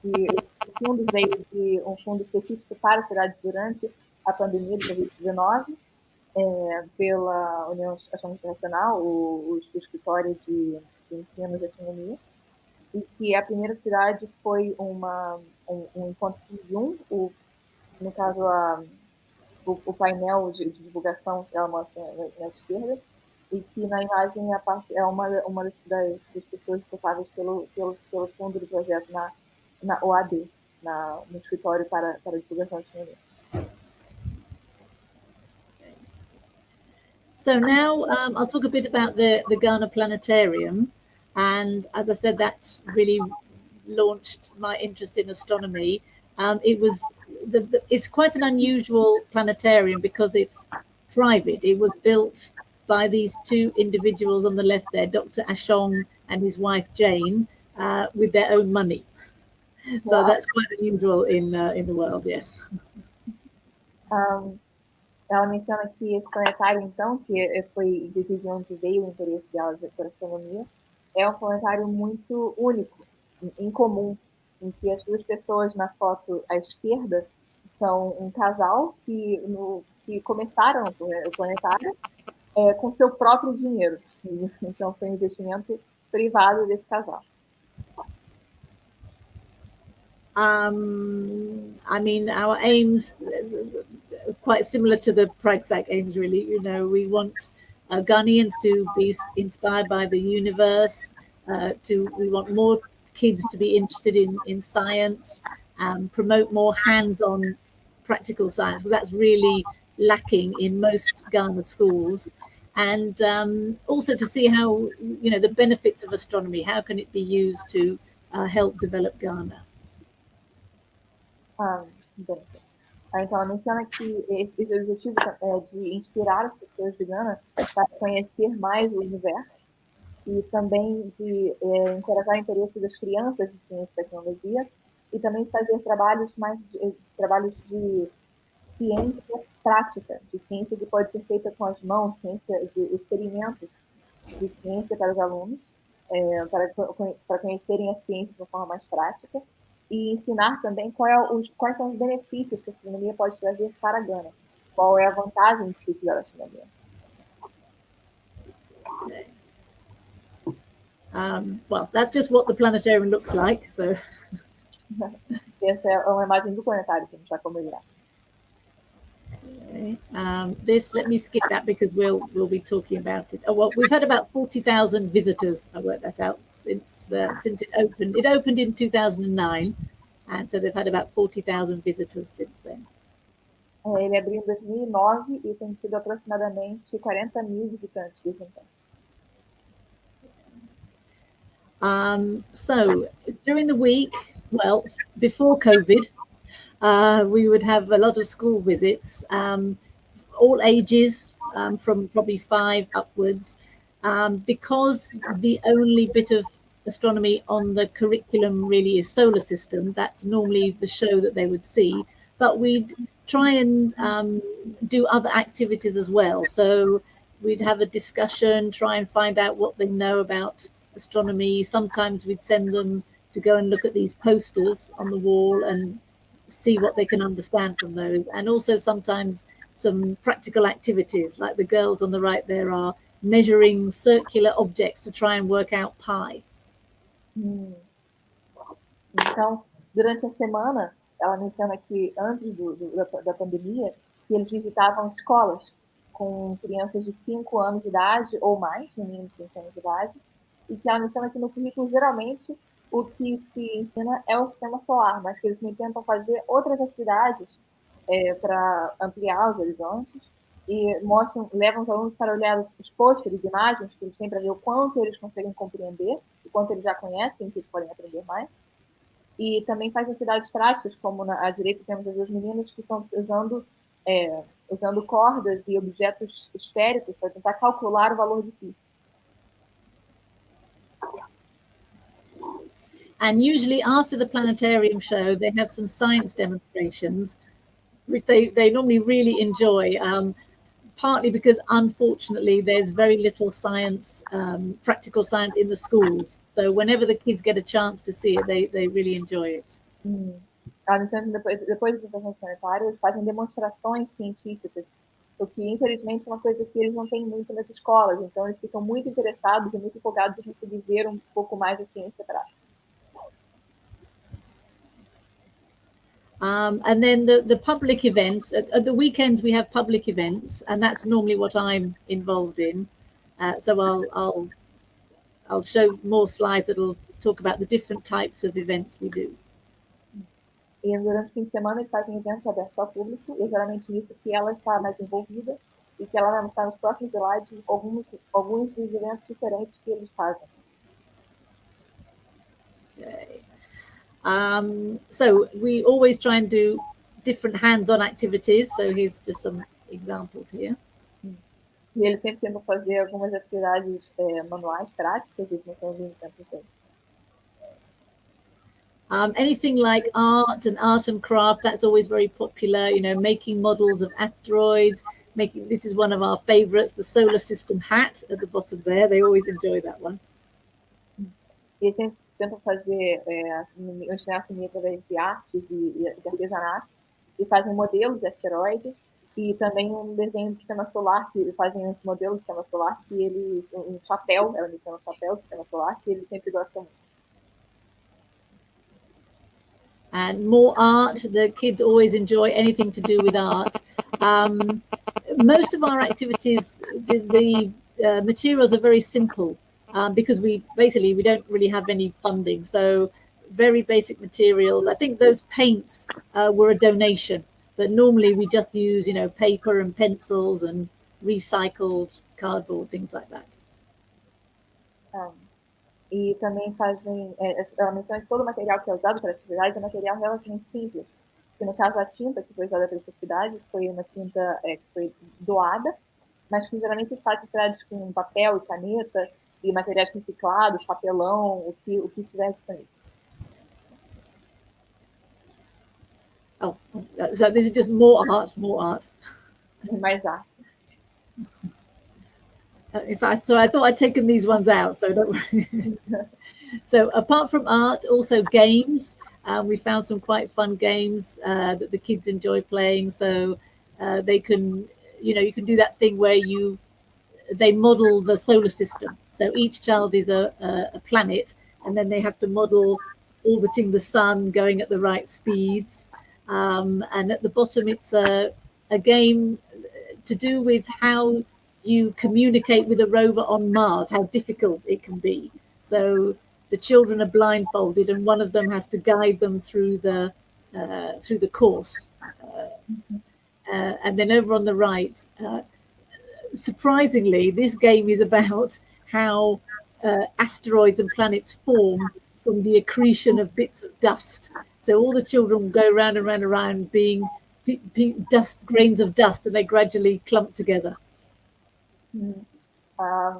E o fundo veio de um fundo específico para a cidade durante a pandemia de Covid-19, pela União Astronômica Nacional, o escritório de ensino de astronomia. E que a primeira atividade foi um encontro de Zoom, no caso o painel de divulgação que ela mostra na esquerda, e que na imagem a parte é uma das pessoas responsáveis pelo fundo do projeto na OAD, no escritório para a divulgação de astronomia. So now I'll talk a bit about the Ghana Planetarium, and as I said, that really launched my interest in astronomy. It's quite an unusual planetarium because it's private. It was built by these two individuals on the left there, Dr. Ashong and his wife Jane, with their own money. So that's quite unusual in the world, yes. Ela menciona que esse planetário, então, que foi de onde veio o interesse dela por astronomia, é um planetário muito único, incomum, em que as duas pessoas na foto à esquerda são um casal que que começaram o planetário com seu próprio dinheiro. Então, foi um investimento privado desse casal. I mean, our aims are quite similar to the PRAGSAC aims, really. You know, we want Ghanaians to be inspired by the universe. We want more kids to be interested in science, promote more hands-on practical science, because that's really lacking in most Ghana schools. And also to see how, you know, the benefits of astronomy, how can it be used to help develop Ghana? Bem, então, ela menciona que esse objetivo é de inspirar as pessoas de Gana para conhecer mais o universo e também de encorajar o interesse das crianças em ciência e tecnologia e também fazer trabalhos de ciência prática, de ciência que pode ser feita com as mãos, ciência de experimentos de ciência para os alunos, para conhecerem a ciência de uma forma mais prática e ensinar também quais são os benefícios que a astronomia pode trazer para a Gana. Qual é a vantagem de se estudar a astronomia? Well, that's just what the planetarium looks like. So, essa é uma imagem do planetário que a gente vai como irá. Okay. This, let me skip that because we'll be talking about it. Oh, well, we've had about 40,000 visitors. I worked that out since it opened. It opened in 2009, and so they've had about 40,000 visitors since then. Ele abriu em 2009 e tem tido aproximadamente 40.000 visitantes desde então. So during the week, well, before COVID, we would have a lot of school visits, all ages, from probably 5 upwards, because the only bit of astronomy on the curriculum really is solar system. That's normally the show that they would see, but we'd try and do other activities as well. So we'd have a discussion, try and find out what they know about astronomy. Sometimes we'd send them to go and look at these posters on the wall and see what they can understand from those. And also sometimes some practical activities, like the girls on the right there are measuring circular objects to try and work out pi. Então, durante a semana, ela menciona que antes da pandemia, que eles visitavam escolas com crianças de 5 anos de idade ou mais, meninos de 5 anos de idade, e que ela menciona que no currículo, geralmente, o que se ensina é o sistema solar, mas que eles tentam fazer outras atividades para ampliar os horizontes e levam os alunos para olhar os pôsteres, imagens, que eles têm para ver o quanto eles conseguem compreender, o quanto eles já conhecem, que eles podem aprender mais. E também faz atividades práticas, como à direita temos as 2 meninas que estão usando cordas e objetos esféricos para tentar calcular o valor de π. And usually after the planetarium show, they have some science demonstrations, which they normally really enjoy, partly because, unfortunately, there's very little science, practical science in the schools. So whenever the kids get a chance to see it, they really enjoy it. Depois das apresentações planetárias, eles fazem demonstrações científicas, o que, infelizmente, é uma coisa que eles não têm muito nas escolas. Então, eles ficam muito interessados e muito empolgados em conseguir ver um pouco mais a ciência prática. And then the public events, at the weekends we have public events, and that's normally what I'm involved in. So I'll show more slides that'll talk about the different types of events we do. E durante o fim de semana eles fazem eventos abertos ao público, e geralmente isso que ela está mais envolvida, e que ela vai mostrar nos próximos slides alguns dos eventos diferentes que eles fazem. Okay. So we always try and do different hands-on activities. So here's just some examples here. E eles sempre tentam fazer algumas atividades manuais, práticas, e não vindo sempre. Anything like art and craft, that's always very popular. You know, making models of asteroids. This is one of our favorites, the solar system hat at the bottom there. They always enjoy that one. E sempre tentam fazer ensinar através de artes e de artesanato, e fazem modelos de asteroides e também um desenho do sistema solar, que eles fazem esse modelo do sistema solar, que eles, um chapéu, ela me chama chapéu do sistema solar, que eles sempre gostam muito. And more art, the kids always enjoy anything to do with art. Most of our activities, the materials are very simple because we don't really have any funding. So very basic materials. I think those paints were a donation, but normally we just use, paper and pencils and recycled cardboard, things like that. E também fazem, ela menciona que todo o material que é usado para as atividades é material relativamente simples. Que no caso a tinta que foi usada para essa atividade foi uma tinta que foi doada, mas que geralmente faz atividades com papel e caneta e materiais reciclados, papelão, o que estiver disponível. Oh, so this is just more art. Mais arte. In fact, so I thought I'd taken these ones out, so don't worry. So apart from art, also games. We found some quite fun games that the kids enjoy playing. So they can, you can do that thing where they model the solar system. So each child is a planet, and then they have to model orbiting the sun, going at the right speeds. And at the bottom, it's a game to do with how you communicate with a rover on Mars, how difficult it can be. So the children are blindfolded, and one of them has to guide them through the course. And then over on the right, surprisingly, this game is about how asteroids and planets form from the accretion of bits of dust. So all the children go round and round and round being grains of dust, and they gradually clump together.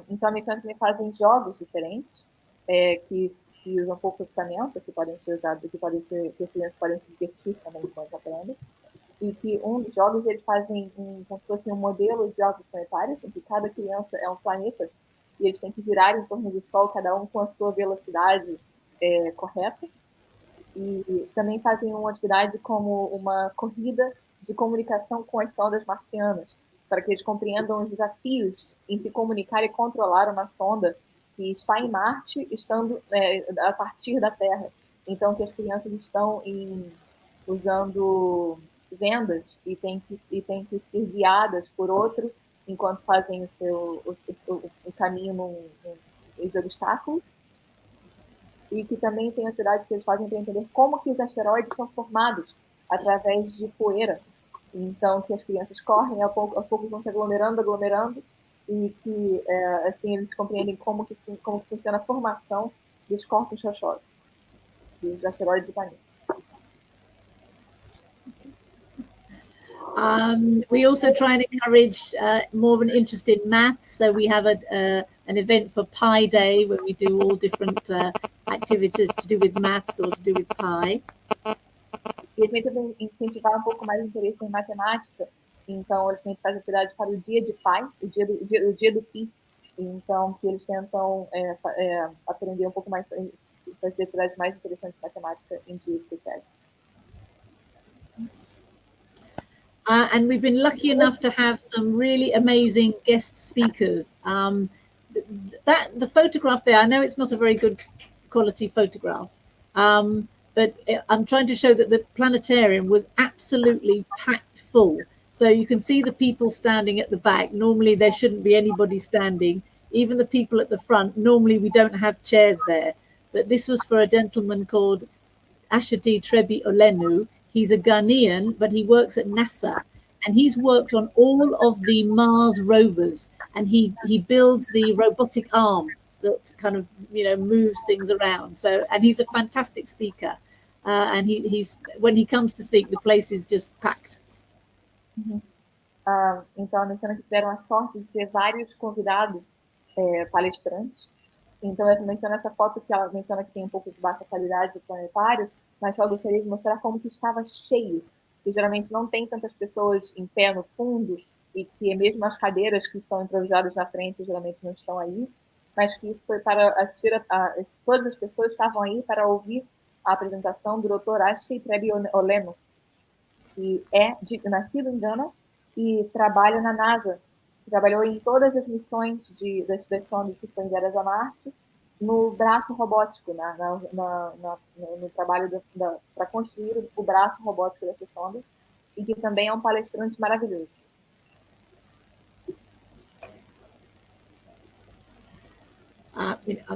Então, a também fazem jogos diferentes que usam pouco equipamento, que podem ser usados, que as crianças podem se divertir também enquanto aprendem. E que um dos jogos eles fazem como se fosse um modelo de jogos planetários, em que cada criança é um planeta e eles têm que girar em torno do Sol, cada um com a sua velocidade correta. E também fazem uma atividade como uma corrida de comunicação com as sondas marcianas, para que eles compreendam os desafios em se comunicar e controlar uma sonda que está em Marte, estando a partir da Terra. Então, que as crianças estão usando vendas e têm que ser guiadas por outro enquanto fazem o caminho de obstáculos. E que também tem atividades que eles fazem para entender como que os asteroides são formados através de poeira. Então, que as crianças correm, a pouco vão se aglomerando, e que, assim, eles compreendem como que funciona a formação dos corpos rochosos, dos asteroides e planetas. We also try and encourage more of an interest in maths. So we have an event for Pi Day where we do all different activities to do with maths or to do with pi. E eles tentam incentivar um pouco mais o interesse em matemática. Então, eles tentam fazer atividades para o dia de Pi, o dia do Pi. Então, que eles tentam aprender um pouco mais, fazer atividades mais interessantes de matemática em dias especiais. And we've been lucky enough to have some really amazing guest speakers. The photograph there, I know it's not a very good quality photograph, but I'm trying to show that the planetarium was absolutely packed full. So you can see the people standing at the back. Normally there shouldn't be anybody standing. Even the people at the front, normally we don't have chairs there. But this was for a gentleman called Ashadi Trebi Olenu. He's a Ghanaian, but he works at NASA, and he's worked on all of the Mars rovers, and he builds the robotic arm that kind of moves things around. So, and he's a fantastic speaker, and he's when he comes to speak, the place is just packed. Então, a menciona que tiveram a sorte de ter vários convidados palestrantes. Então, ela menciona essa foto que ela menciona que tem um pouco de baixa qualidade do planetário, mas só gostaria de mostrar como que estava cheio, que geralmente não tem tantas pessoas em pé no fundo, e que mesmo as cadeiras que estão improvisadas na frente geralmente não estão aí, mas que isso foi para assistir todas as pessoas estavam aí para ouvir a apresentação do Dr. Ashley Trebi Olenu, que é nascido em Gana e trabalha na NASA. Trabalhou em todas as missões das sondas que foram enviadas a Marte, no braço robótico, no trabalho para construir o braço robótico dessas sondas, e que também é um palestrante maravilhoso.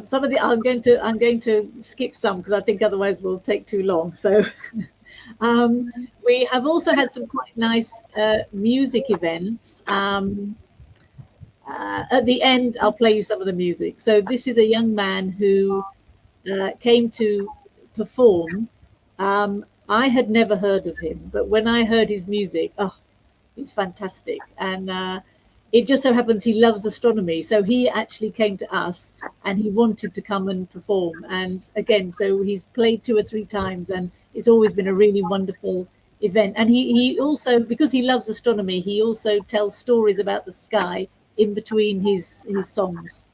Some of the I'm going to skip some because I think otherwise we'll take too long. So we have also had some quite nice music events. At the end, I'll play you some of the music. So this is a young man who came to perform. I had never heard of him, but when I heard his music, oh, he's fantastic. And it just so happens he loves astronomy. So he actually came to us and he wanted to come and perform. And again, so he's played 2 or 3 times and it's always been a really wonderful event. And he also, because he loves astronomy, he also tells stories about the sky in between his songs.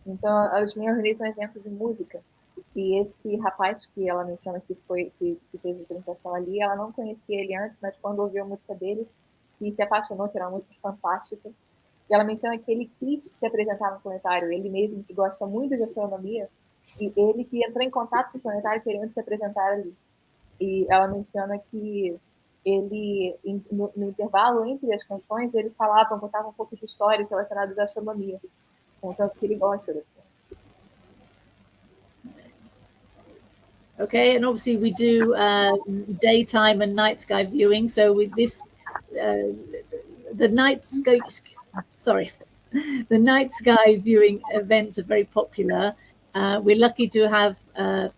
Então, a Ludmilla organiza um evento de música. E esse rapaz que ela menciona que fez a apresentação ali, ela não conhecia ele antes, mas quando ouviu a música dele, e se apaixonou, que era uma música fantástica. E ela menciona que ele quis se apresentar no planetário. Ele mesmo gosta muito de astronomia, e ele que entrou em contato com o planetário querendo se apresentar ali. E ela menciona que ele, no intervalo entre as canções, ele contava um pouco de histórias relacionadas à astronomia, contanto que ele gosta da astronomia. Okay, and obviously we do daytime and night sky viewing. So with this, the night sky viewing events are very popular. We're lucky to have 2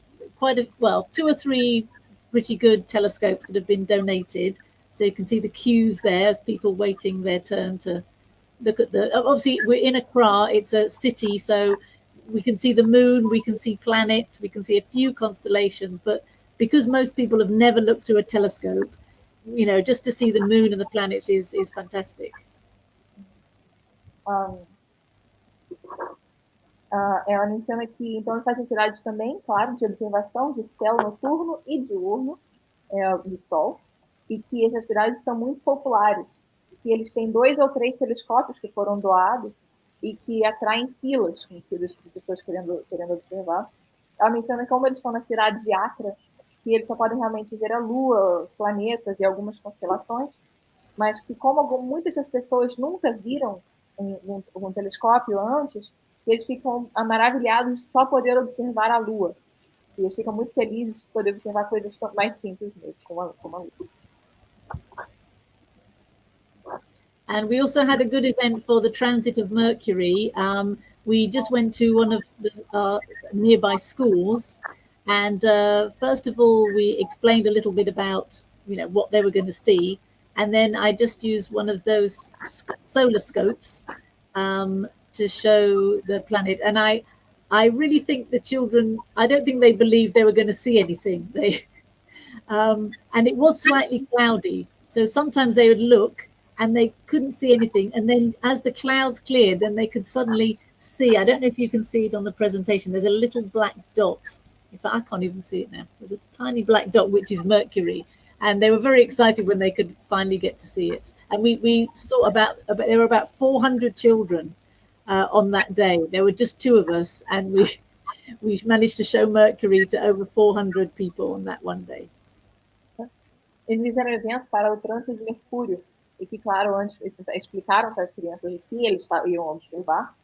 or 3 pretty good telescopes that have been donated. So you can see the queues there as people waiting their turn to look at obviously we're in Accra, it's a city, so we can see the moon, we can see planets, we can see a few constellations, but because most people have never looked through a telescope, you know, just to see the moon and the planets is fantastic. Ela menciona que então faz atividades também, claro, de observação de céu noturno e diurno do Sol, e que essas atividades são muito populares, que eles têm 2 ou 3 telescópios que foram doados e que atraem filas de pessoas querendo observar. Ela menciona que como eles estão na cidade de Accra, que eles só podem realmente ver a Lua, planetas e algumas constelações, mas que como muitas das pessoas nunca viram um telescópio antes, eles ficam maravilhados de só poder observar a Lua. E eles ficam muito felizes de poder observar coisas mais simples mesmo, como a Lua. And we also had a good event for the transit of Mercury. We just went to one of the nearby schools, and first of all, we explained a little bit about, you know, what they were going to see, and then I just used one of those solar scopes to show the planet. And I really think the children, I don't think they believed they were going to see anything. And it was slightly cloudy, so sometimes they would look and they couldn't see anything. And then as the clouds cleared, then they could suddenly see, I don't know if you can see it on the presentation, there's a little black dot. In fact, I can't even see it now. There's a tiny black dot, which is Mercury. And they were very excited when they could finally get to see it. And we saw there were about 400 children on that day. There were just 2 of us, and we managed to show Mercury to over 400 people on that one day. Eles fizeram um evento para o trânsito de Mercúrio, e que, claro, antes eles explicaram para as crianças o que eles iam observar,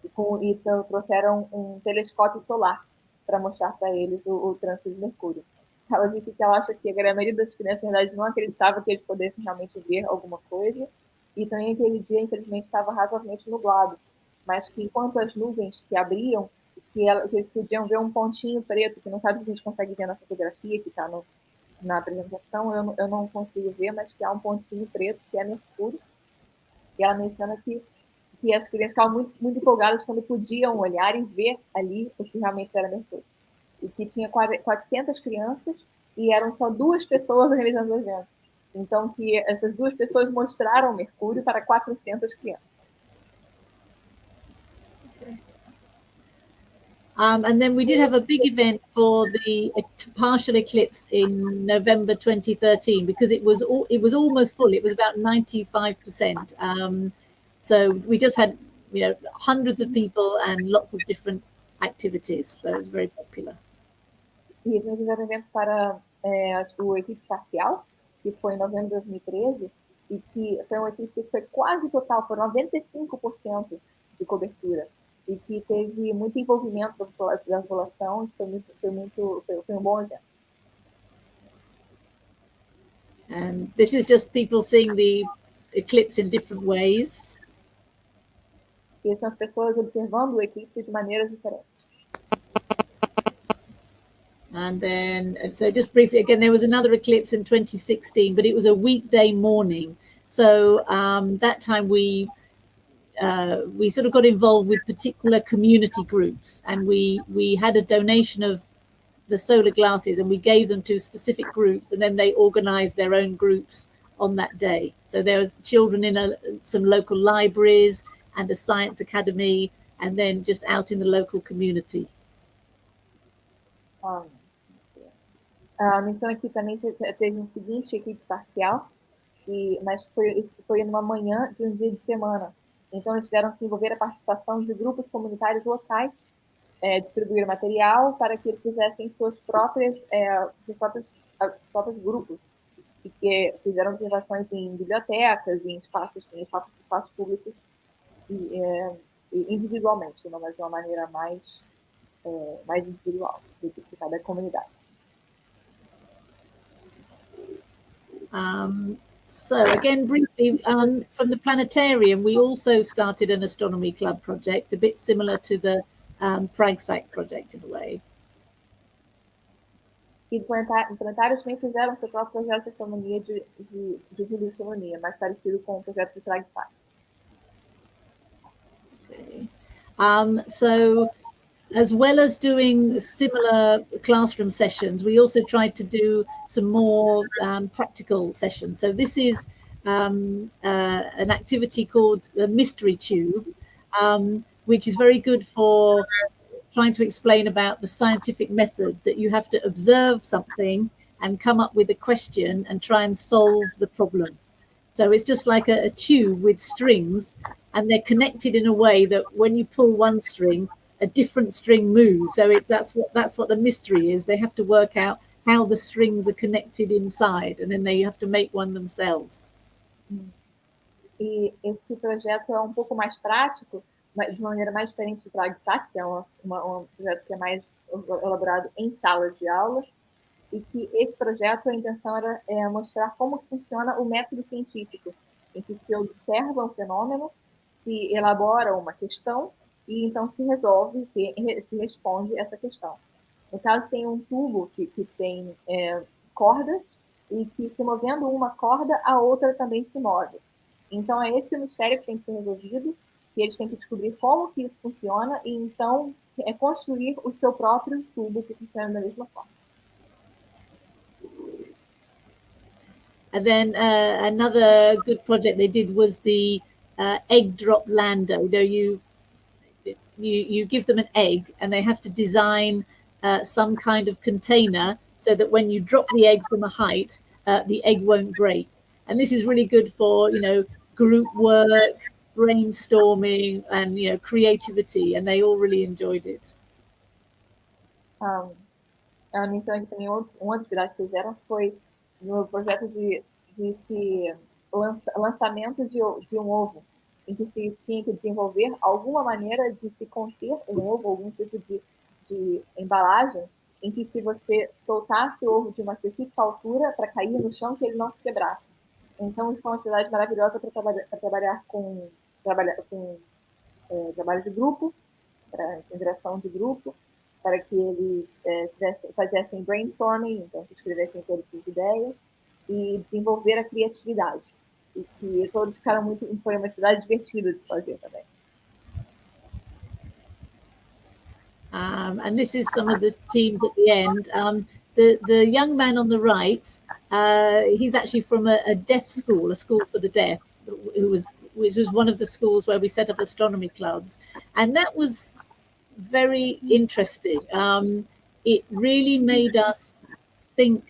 e então trouxeram um telescópio solar para mostrar para eles o trânsito de Mercúrio. Ela disse que ela acha que a maioria das crianças, na verdade, não acreditava que eles pudessem realmente ver alguma coisa, e também aquele dia, infelizmente, estava razoavelmente nublado, mas que enquanto as nuvens se abriam, que eles podiam ver um pontinho preto, que não sabe se a gente consegue ver na fotografia que está na apresentação, eu não consigo ver, mas que há um pontinho preto, que é Mercúrio. E ela menciona que as crianças ficavam muito, muito empolgadas quando podiam olhar e ver ali o que realmente era Mercúrio. E que tinha 400 crianças e eram só 2 pessoas organizando o evento. Então, que essas 2 pessoas mostraram Mercúrio para 400 crianças. And then we did have a big event for the partial eclipse in November 2013 because it was almost full. It was about 95%. So we just had hundreds of people and lots of different activities. So it was very popular. E eles fizeram um evento para o eclipse espacial, que foi em novembro de 2013, e que foi um eclipse que foi quase total, foi 95% de cobertura. E que teve muito envolvimento da população, foi um bom evento. And this is just people seeing the eclipse in different ways. E são as pessoas observando o eclipse de maneiras diferentes. And then, so just briefly, again, there was another eclipse in 2016, but it was a weekday morning. So that time we sort of got involved with particular community groups, and we had a donation of the solar glasses and we gave them to specific groups, and then they organized their own groups on that day. So there was children in some local libraries and a science academy, and then just out in the local community. A missão aqui também teve um seguinte eclipse parcial, mas foi numa manhã de um dia de semana. Então, eles tiveram que envolver a participação de grupos comunitários locais, distribuir material para que eles fizessem seus próprios grupos, e que fizeram observações em bibliotecas, em espaços públicos, e individualmente, mas de uma maneira mais individual do que cada comunidade. So again, briefly, from the planetarium, we also started an astronomy club project, a bit similar to the Pragsat project in a way. E planetários também fizeram seu próprio projeto de astronomia, de astronomia, mais parecido com o projeto de Pragsat. Okay. So as well as doing similar classroom sessions, we also tried to do some more practical sessions. So this is an activity called the Mystery Tube, which is very good for trying to explain about the scientific method that you have to observe something and come up with a question and try and solve the problem. So it's just like a tube with strings, and they're connected in a way that when you pull one string, a different string moves. So that's what the mystery is. They have to work out how the strings are connected inside, and then they have to make one themselves. E esse projeto é pouco mais prático, de maneira mais diferente do Pragsat, que é um projeto que é mais elaborado em salas de aulas, e que esse projeto, a intenção era mostrar como funciona o método científico, em que se observa um fenômeno, se elabora uma questão, e então se resolve, se responde essa questão. No caso, tem um tubo que tem cordas, e que se movendo uma corda, a outra também se move. Então, é esse o mistério que tem que ser resolvido, que eles têm que descobrir como que isso funciona, e então construir o seu próprio tubo que funciona da mesma forma. And then another good project they did was the egg drop lander. You give them an egg, and they have to design some kind of container so that when you drop the egg from a height, the egg won't break. And this is really good for group work, brainstorming, and creativity. And they all really enjoyed it. A missão que também uma atividade que fizeram foi no projeto de lançamento de um ovo, em que se tinha que desenvolver alguma maneira de se conter um ovo, algum tipo de embalagem, em que se você soltasse o ovo de uma específica altura para cair no chão, que ele não se quebrasse. Então, isso foi uma atividade maravilhosa para trabalhar com trabalho de grupo, para interação de grupo, para que eles fizessem brainstorming, então que escrevessem todas as ideias, e desenvolver a criatividade. E que todos ficaram foi uma atividade divertida de se fazer também. And this is some of the teams at the end. The young man on the right, he's actually from a deaf school, a school for the deaf, which was one of the schools where we set up astronomy clubs. And that was very interesting. It really made us think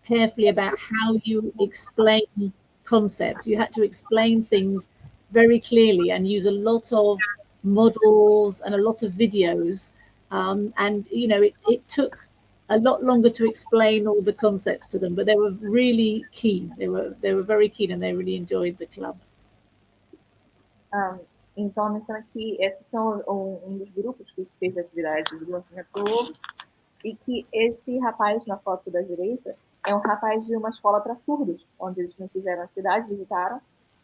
carefully about how you explain concepts. You had to explain things very clearly and use a lot of models and a lot of videos. And, you know, it took a lot longer to explain all the concepts to them, but they were really keen. They were very keen and they really enjoyed the club. Então, menciona que esses são dos grupos que fez atividade do lançamento e que esse rapaz na foto da direita é um rapaz de uma escola para surdos, onde eles não fizeram atividade, visitaram,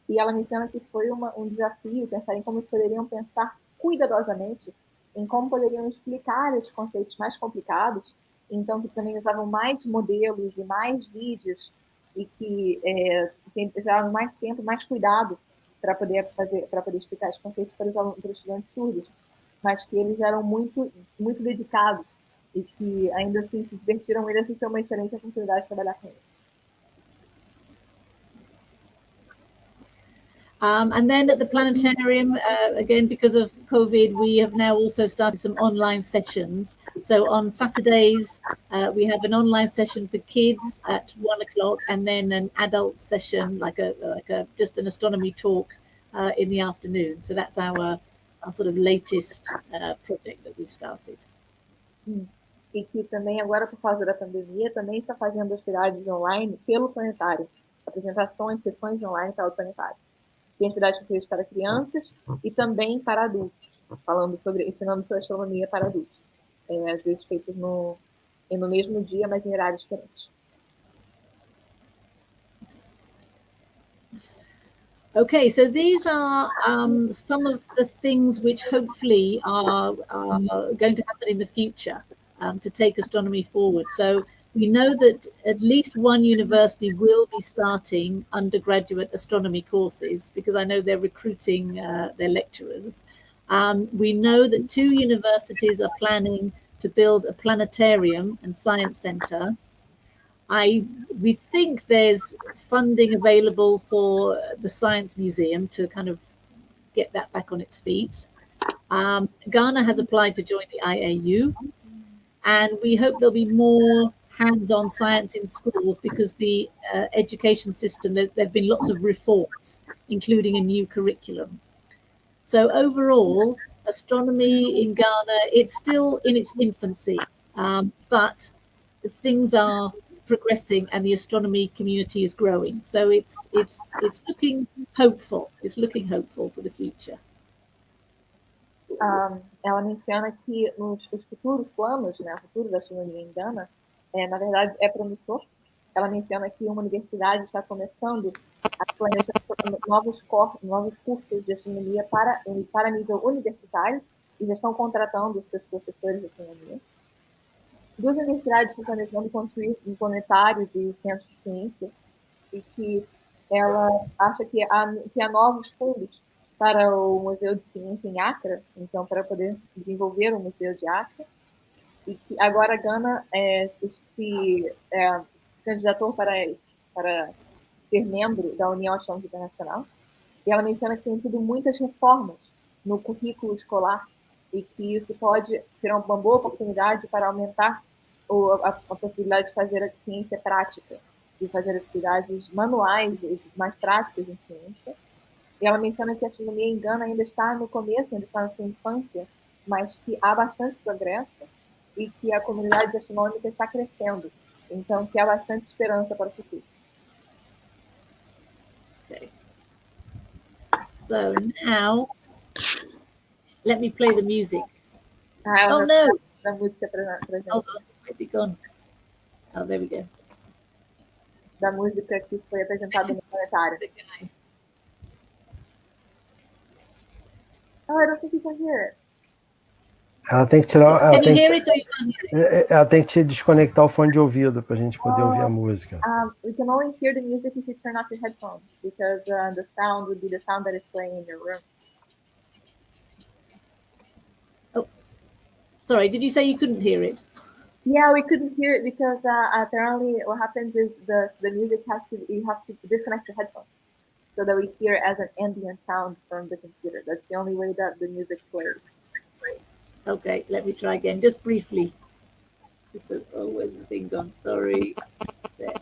e ela menciona que foi um desafio pensar em como poderiam pensar cuidadosamente em como poderiam explicar esses conceitos mais complicados, então que também usavam mais modelos e mais vídeos e que usavam mais tempo, mais cuidado para poder explicar os conceitos para os estudantes surdos, mas que eles eram muito dedicados e que ainda assim se divertiram, ainda assim foi uma excelente oportunidade de trabalhar com eles. And then at the planetarium, again, because of COVID, we have now also started some online sessions. So on Saturdays, we have an online session for kids at 1 o'clock, and then an adult session, like a just an astronomy talk in the afternoon. So that's our sort of latest project that we've started. E que também agora, por causa da pandemia, também está fazendo atividades online pelo planetário, apresentações, sessões online pelo planetário. Tem atividades feitas para crianças e também para adultos, ensinando sobre astronomia para adultos. Às vezes feitas no mesmo dia, mas em horários diferentes. Okay, so these are some of the things which hopefully are going to happen in the future to take astronomy forward. So we know that at least one university will be starting undergraduate astronomy courses, because I know they're recruiting their lecturers. We know that 2 universities are planning to build a planetarium and science center. We think there's funding available for the Science Museum to kind of get that back on its feet. Ghana has applied to join the IAU, and we hope there'll be more hands-on science in schools, because the education system, there have been lots of reforms, including a new curriculum. So overall, astronomy in Ghana, it's still in its infancy, but things are progressing and the astronomy community is growing. So it's looking hopeful. It's looking hopeful for the future. Ela menciona que os futuros planos, né, o futuro da astronomia em Gana, na verdade, é promissor. Ela menciona que uma universidade está começando a planejar novos cursos de astronomia para nível universitário e já estão contratando os seus professores de astronomia. 2 universidades estão planejando construir planetários e centros de ciência, e que ela acha que há novos fundos para o Museu de Ciência em Accra, então para poder desenvolver o Museu de Accra, e que agora a Gana se candidatou para ser membro da União Astronômica Internacional, e ela menciona que tem tido muitas reformas no currículo escolar e que isso pode ser uma boa oportunidade para aumentar a possibilidade de fazer a ciência prática, de fazer atividades manuais e mais práticas em ciência. E ela menciona que a astronomia em Gana ainda está no começo, ainda está na sua infância, mas que há bastante progresso e que a comunidade astronômica está crescendo. Então, que há bastante esperança para o futuro. Okay. So now, let me play the music. Oh no! Da música pra gente. Hold on, where's it gone? Oh, there we go. Da música que foi apresentada no planetário. Oh, I don't think you can hear it. Ela tem que tirar. Can you hear it or you can't hear it? Ela tem que desconectar o fone de ouvido para a gente poder ouvir a música. We can only hear the music if you turn off your headphones, because the sound would be the sound that is playing in your room. Oh, sorry. Did you say you couldn't hear it? Yeah, we couldn't hear it because apparently what happens is the music you have to disconnect your headphones so that we hear it as an ambient sound from the computer. That's the only way that the music plays. Okay, let me try again, just briefly. Just oh, where's the thing gone? Sorry. There.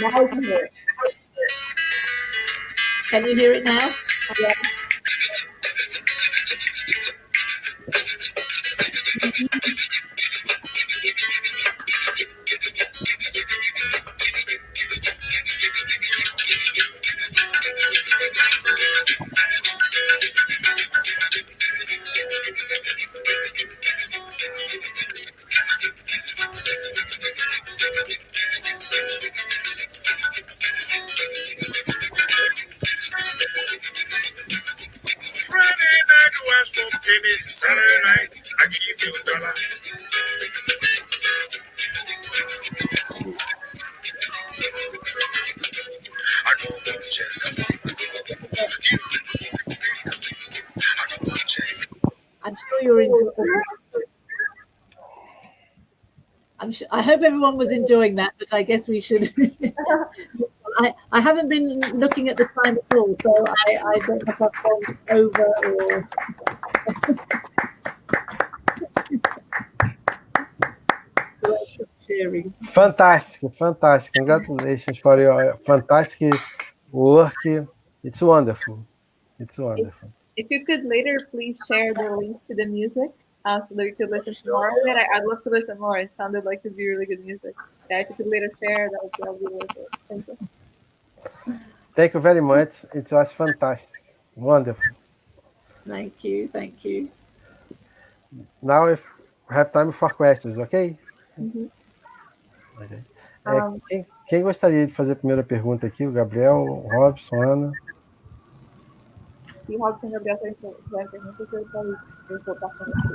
Now I can hear it. Can you hear it now? Yeah. Friday night, you ask for pennies. Saturday night, I give you $1. I know one check. I'm sure you're enjoying. I hope everyone was enjoying that, but I guess we should. I haven't been looking at the time at all, so I don't know if I've gone over or. Sharing. Fantastic, fantastic. Congratulations for your fantastic work. It's wonderful. It's wonderful. If you could later please share the link to the music so that we could listen to more of it. I'd love to listen more. It sounded like to be really good music. Yeah, if you could later share, that would be worth it. Thank you. Thank you very much. It was fantastic. Wonderful. Thank you. Thank you. Now we have time for questions, ok? Uhum. Okay. Quem gostaria de fazer a primeira pergunta aqui? O Gabriel, o Robson, a Ana? Se o Robson e o Gabriel tiverem perguntas, eu vou passando aqui.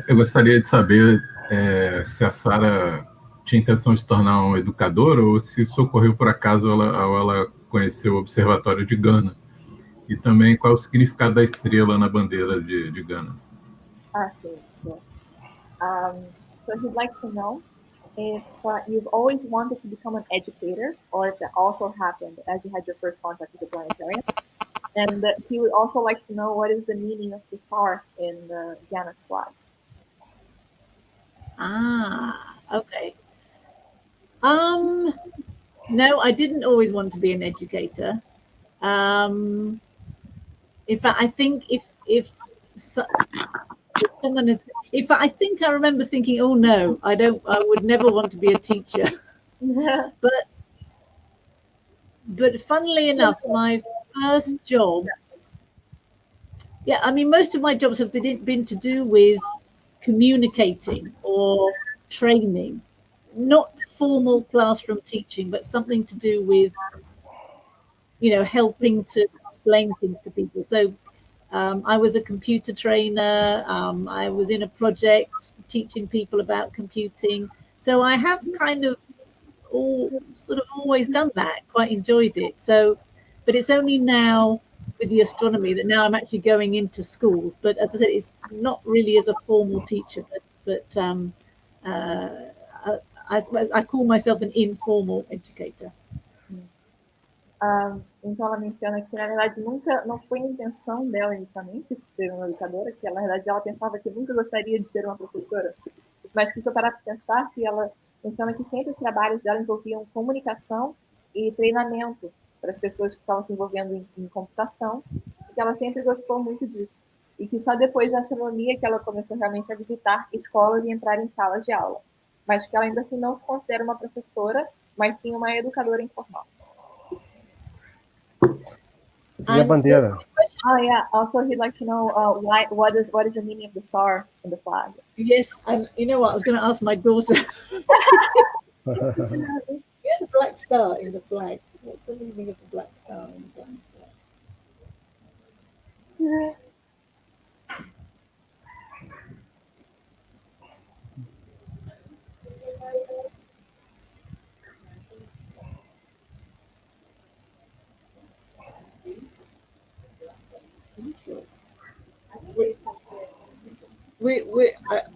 Eu gostaria de saber se a Sara tinha intenção de se tornar uma educadora ou se isso ocorreu por acaso ao ela conhecer o Observatório de Gana. E também qual é o significado da estrela na bandeira de Gana. Sim. So he'd like to know if you've always wanted to become an educator, or if that also happened as you had your first contact with the planetarium. And he would also like to know what is the meaning of the star in Ghana's flag. Okay. No, I didn't always want to be an educator. In fact, I think if someone is, I think I remember thinking, oh no, I would never want to be a teacher. But funnily enough, my first job, I mean, most of my jobs have been to do with communicating or training, not formal classroom teaching, but something to do with, helping to explain things to people. So I was a computer trainer. I was in a project teaching people about computing. So I have kind of always done that, quite enjoyed it. So, but it's only now with the astronomy that now I'm actually going into schools. But as I said, it's not really as a formal teacher, but I suppose I call myself an informal educator. Então ela menciona que na verdade nunca não foi a intenção dela inicialmente ser uma educadora, que na verdade ela pensava que nunca gostaria de ser uma professora, mas que se eu parar para pensar, que ela menciona que sempre os trabalhos dela envolviam comunicação e treinamento para as pessoas que estavam se envolvendo em computação, e que ela sempre gostou muito disso, e que só depois da astronomia que ela começou realmente a visitar escolas e entrar em salas de aula, mas que ela ainda assim não se considera uma professora, mas sim uma educadora informal. E a bandeira? Also he'd like to know what is the meaning of the star in the flag. Yes, and you know what? I was going to ask my daughter. The black star in the flag. What's the meaning of the black star in the flag?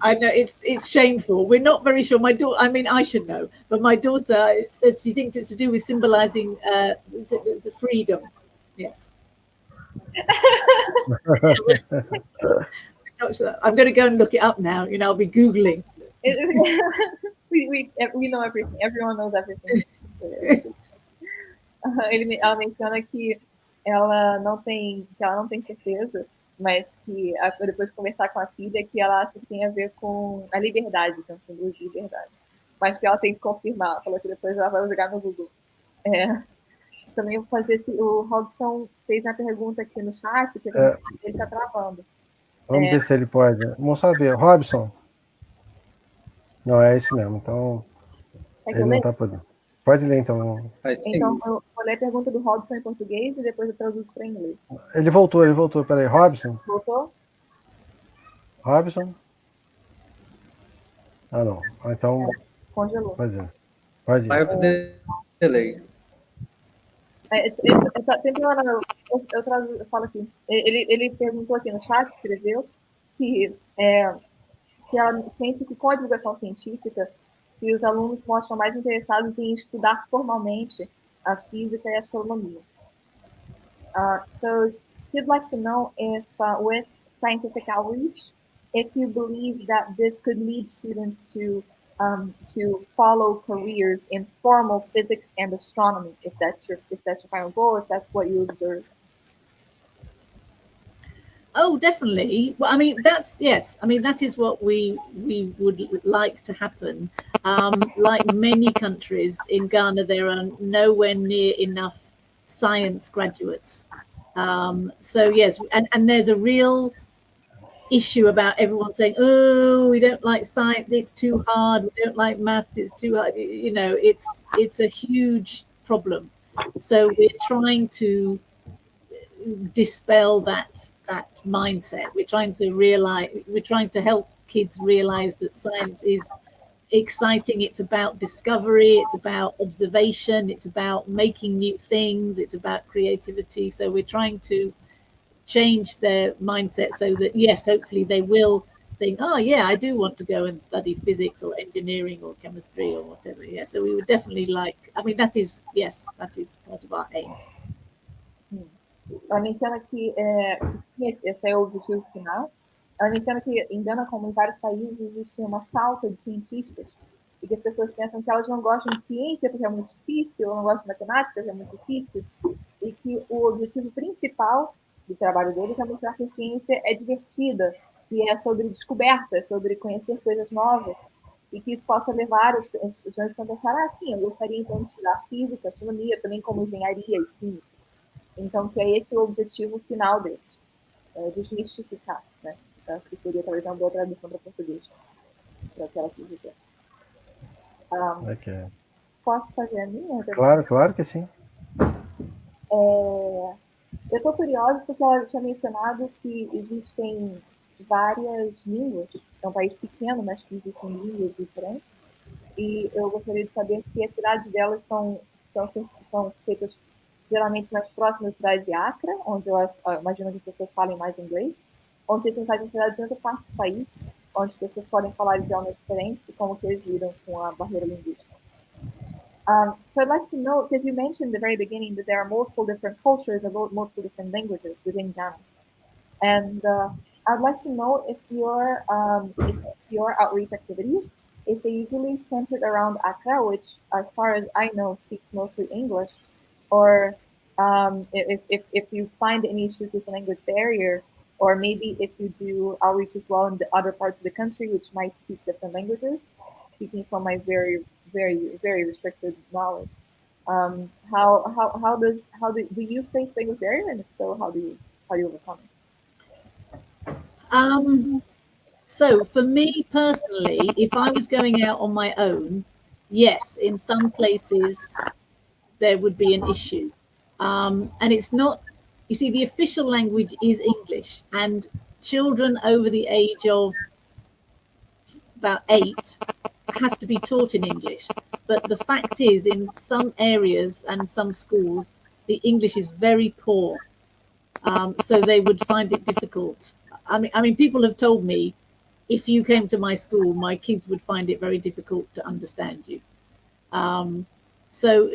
I know it's shameful. We're not very sure. My daughter, I mean, I should know, but my daughter says she thinks it's to do with symbolizing it's a freedom. Yes. I'm going to go and look it up now. I'll be Googling. We know everything. Everyone knows everything. Ela menciona que ela não tem certeza, mas que depois de conversar com a filha, que ela acha que tem a ver com a liberdade, que é um símbolo de liberdade. Mas que ela tem que confirmar. Ela falou que depois ela vai jogar no Google. Também vou fazer o Robson fez uma pergunta aqui no chat, que ele está travando. Vamos ver se ele pode. Vamos só ver. Robson. Não, é isso mesmo. Então, ele não está podendo. Pode ler, então. Então, eu vou ler a pergunta do Robson em português e depois eu traduzo para inglês. Ele voltou. Peraí, Robson? Voltou? Robson? Ah, não. Então... Congelou. Pode ir. Vai pro delay. Eu falo aqui. Ele perguntou aqui no chat, escreveu, se ela sente que com a divulgação científica, se os alunos mostram mais interessados em estudar formalmente a física e a astronomia. So he'd like to know if, with scientific outreach, if you believe that this could lead students to follow careers in formal physics and astronomy, if that's your final goal, if that's what you observe. Oh, definitely. Well, I mean, yes. I mean, that is what we would like to happen. Like many countries, in Ghana, there are nowhere near enough science graduates. So yes, and there's a real issue about everyone saying, oh, we don't like science, it's too hard. We don't like maths, it's too hard. It's a huge problem. So we're trying to dispel that mindset. We're trying to help kids realize that science is exciting. It's about discovery, it's about observation, it's about making new things, it's about creativity. So we're trying to change their mindset so that, yes, hopefully they will think, oh yeah, I do want to go and study physics or engineering or chemistry or whatever. Yeah, so we would definitely that is part of our aim. Ela menciona que esse é o objetivo final. Ela menciona que em Gana, como em vários países, existe uma falta de cientistas e que as pessoas pensam que elas não gostam de ciência porque é muito difícil, ou não gostam de matemática porque é muito difícil, e que o objetivo principal do trabalho deles é mostrar que a ciência é divertida e é sobre descoberta, é sobre conhecer coisas novas, e que isso possa levar os estudantes a pensar, sim, eu gostaria então de estudar física, astronomia, também como engenharia e química. Então, que é esse o objetivo final deles, desmistificar, né? Acho que seria talvez uma boa tradução para português, para o que ela quis dizer. Okay. Posso fazer a minha? Claro que sim. Eu estou curiosa, porque ela tinha mencionado que existem várias línguas, é um país pequeno, mas que existem línguas diferentes, e eu gostaria de saber se as cidades delas são feitas geralmente mais próximas da cidade de Accra, onde eu imagino que as pessoas falem mais inglês, ou se tem cidades de outra parte do país, onde as pessoas podem falar idiomas diferentes e como que eles lidam com a barreira linguística. So I'd like to know, because you mentioned at the very beginning that there are multiple different cultures and multiple different languages within Ghana. And I'd like to know if your outreach activities, if they usually centered around Accra, which as far as I know speaks mostly English, or if you find any issues with the language barrier, or maybe if you do outreach as well in the other parts of the country which might speak different languages, speaking from my very, very, very restricted knowledge. How do you face language barrier, and if so, how do you overcome it? So for me personally, if I was going out on my own, yes, in some places there would be an issue. And it's not, you see, the official language is English, and children over the age of about 8 have to be taught in English. But the fact is, in some areas and some schools, the English is very poor. So they would find it difficult. I mean, people have told me, if you came to my school, my kids would find it very difficult to understand you. So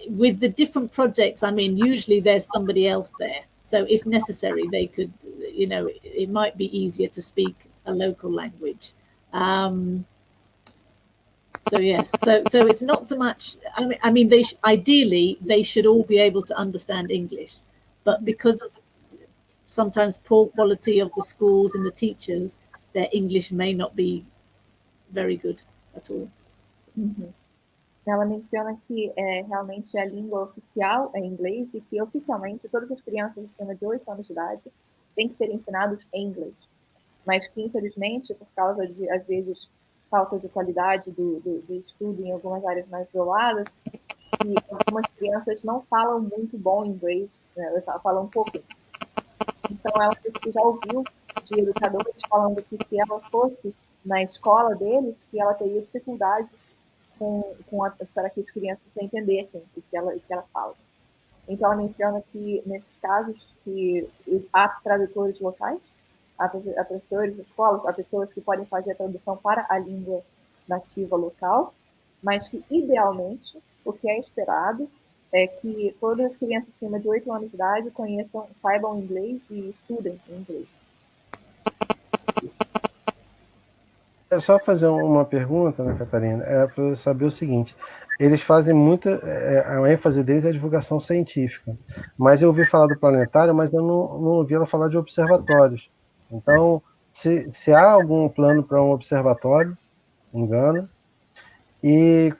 with the different projects, I mean, usually there's somebody else there. So if necessary, they could, it might be easier to speak a local language. So yes, so it's not so much. I mean, ideally they should all be able to understand English, but because of sometimes poor quality of the schools and the teachers, their English may not be very good at all. Uhum. Ela menciona que realmente a língua oficial é inglês e que oficialmente todas as crianças acima de 8 anos de idade têm que ser ensinadas em inglês, mas que infelizmente por causa de às vezes falta de qualidade do estudo em algumas áreas mais isoladas, que algumas crianças não falam muito bom inglês, né? Elas falam um pouco. Então ela já ouviu de educadores falando que se ela fosse na escola deles, que ela teria dificuldade para que as crianças entendessem o que ela fala. Então ela menciona que nesses casos que há tradutores locais, há professores de escolas, há pessoas que podem fazer a tradução para a língua nativa local, mas que idealmente o que é esperado é que todas as crianças acima de 8 anos de idade saibam inglês e estudem inglês. É só fazer uma pergunta, né, Catarina? Para eu saber o seguinte: eles fazem muita. A ênfase deles é a divulgação científica. Mas eu ouvi falar do planetário, mas eu não ouvi ela falar de observatórios. Então, se há algum plano para um observatório em Gana, e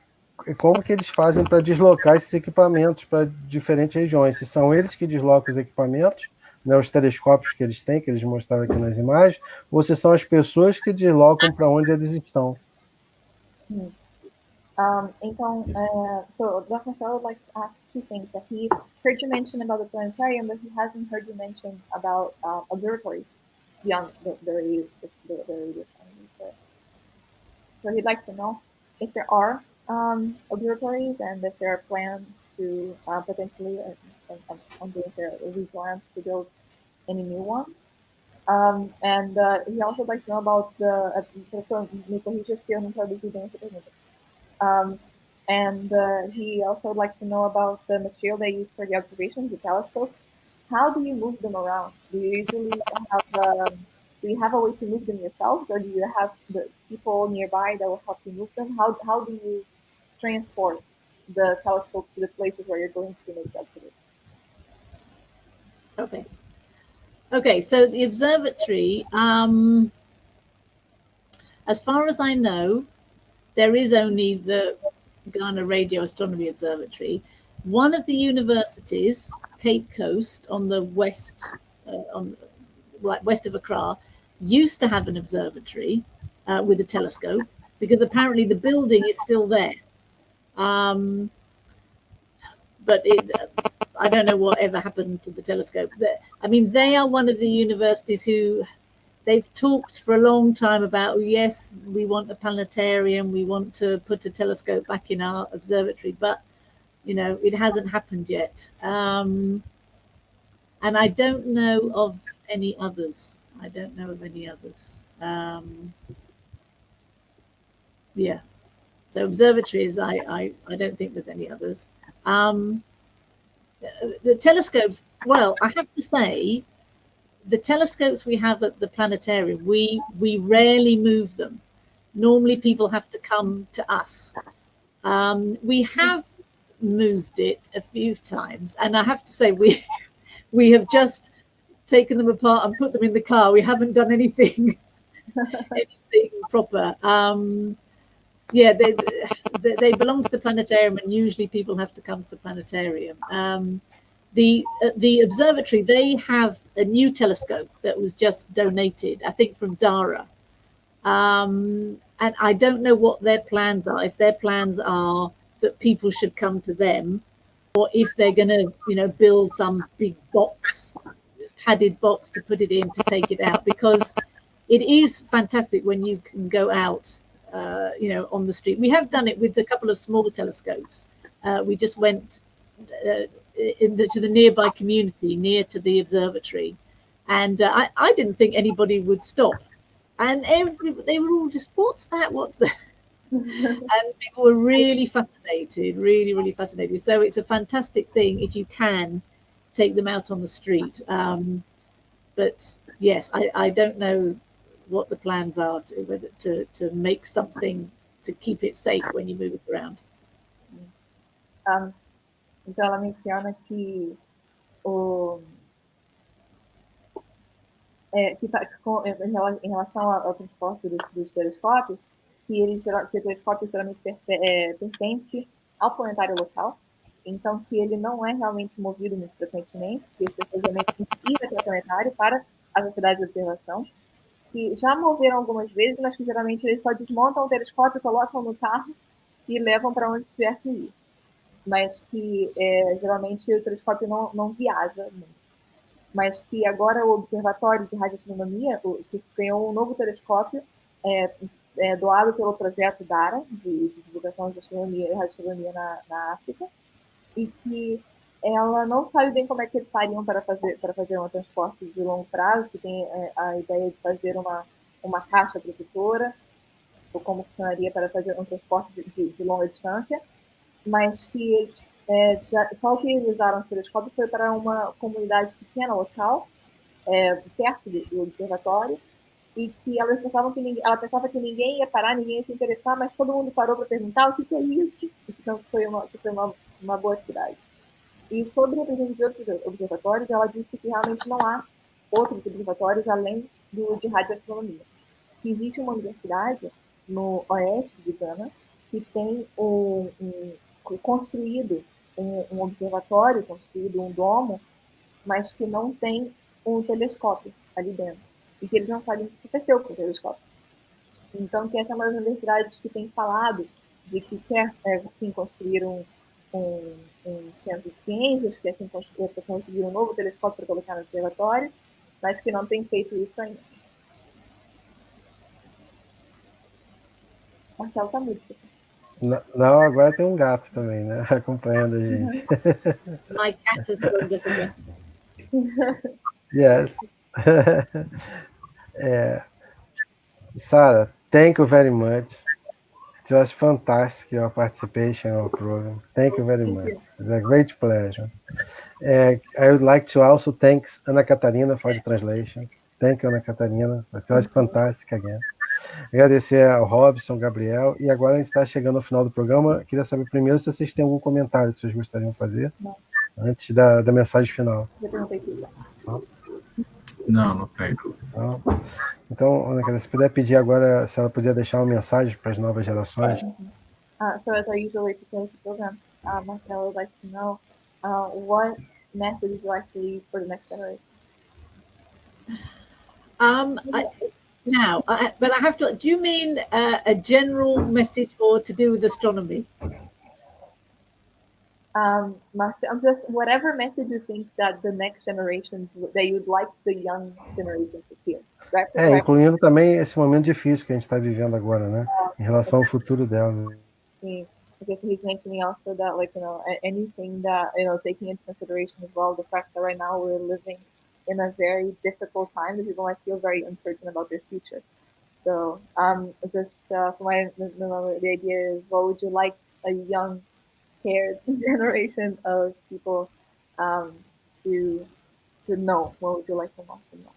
como que eles fazem para deslocar esses equipamentos para diferentes regiões? Se são eles que deslocam os equipamentos, né, os telescópios que eles têm, que eles mostraram aqui nas imagens, ou se são as pessoas que deslocam para onde eles estão? Então, so Dr. Marcel would like to ask two things. That he heard you mention about the planetarium, but he hasn't heard you mention about observatories beyond the radio. So he'd like to know if there are observatories and if there are plans to potentially, if there are plans to build any new one. And he also would like to know about the. And he also would like to know about the material they use for the observations, the telescopes. How do you move them around? Do you usually have a way to move them yourselves, or do you have the people nearby that will help you move them? How do you transport the telescope to the places where you're going to make the observations? Okay, so the observatory, as far as I know, there is only the Ghana Radio Astronomy Observatory. One of the universities, Cape Coast, on the west, west of Accra, used to have an observatory with a telescope, because apparently the building is still there. But I don't know whatever happened to the telescope. I mean, they are one of the universities who they've talked for a long time about, yes, we want a planetarium, we want to put a telescope back in our observatory, but, it hasn't happened yet. And I don't know of any others. Yeah. So observatories, I don't think there's any others. The telescopes, well, I have to say, the telescopes we have at the planetarium, we rarely move them. Normally people have to come to us. We have moved it a few times, and I have to say we have just taken them apart and put them in the car. We haven't done anything proper. Yeah, they belong to the planetarium, and usually people have to come to the planetarium. The observatory, they have a new telescope that was just donated, I think, from Dara. And I don't know what their plans are, if their plans are that people should come to them, or if they're going to, build some big box, padded box to put it in to take it out, because it is fantastic when you can go out, on the street. We have done it with a couple of small telescopes. We just went to the nearby community, near to the observatory, and I didn't think anybody would stop. And they were all just, what's that? And people were really fascinated, really, really fascinated. So it's a fantastic thing if you can take them out on the street. But yes, I don't know what the plans are to make something to keep it safe when you move it around. Então ela menciona que em relação ao transporte dos telescópios, que o telescópio geralmente pertence ao planetário local, então que ele não é realmente movido muito frequentemente, que as pessoas geralmente ir até o planetário para as atividades de observação, que já moveram algumas vezes, mas que geralmente eles só desmontam o telescópio, colocam no carro e levam para onde tiver que ir. Mas que geralmente o telescópio não viaja muito. Mas que agora o Observatório de Radioastronomia, que ganhou um novo telescópio doado pelo projeto GARA, de divulgação de astronomia e radioastronomia na África, e que ela não sabe bem como é que eles fariam para fazer um transporte de longo prazo, que tem a ideia de fazer uma caixa protetora, ou como funcionaria para fazer um transporte de longa distância, mas que eles só o que eles usaram esse telescópio foi para uma comunidade pequena local, perto do observatório, e que ela pensava que ninguém ia parar, ninguém ia se interessar, mas todo mundo parou para perguntar o que é isso. Então foi uma boa atividade. E sobre a presença de outros observatórios, ela disse que realmente não há outros observatórios além de radioastronomia. Que existe uma universidade no oeste de Gana que tem construído um observatório, construído um domo, mas que não tem um telescópio ali dentro. E que eles não sabem o que aconteceu com o telescópio. Então, que essa é uma das universidades que tem falado de que quer, assim, construir um centro de ciências, que assim construir um novo telescópio para colocar no observatório, mas que não tem feito isso ainda. Marcelo está muito. Não, agora tem um gato também, né? Acompanhando a gente. My cat has joined us again. Yes. Sarah, thank you very much. It was fantastic, your participation in our program. Thank you very much. It's a great pleasure. I would like to also thank Ana Catarina for the translation. Thank you, Ana Catarina. It was fantastic again. Agradecer ao Robson, Gabriel. E agora a gente está chegando ao final do programa. Queria saber primeiro se vocês têm algum comentário que vocês gostariam de fazer antes da mensagem final. Não tem. Então, Ana Catarina, se puder pedir agora, se ela puder deixar uma mensagem para as novas gerações. So as I usually to close the program, Marcelo would like to know what message would you like to leave for the next generation? But I have to. Do you mean a general message or to do with astronomy? Marcelo, just whatever message you think that the next generations, that you'd like the young generation to hear. Incluindo também esse momento difícil que a gente está vivendo agora, né? Em relação ao futuro dela. Sim. Because he's mentioning also that, like, anything that, taking into consideration as well the fact that right now we're living in a very difficult time that people might feel very uncertain about their future. So, just for the idea is, what would you like a young, cared generation of people to know? What would you like them all to know?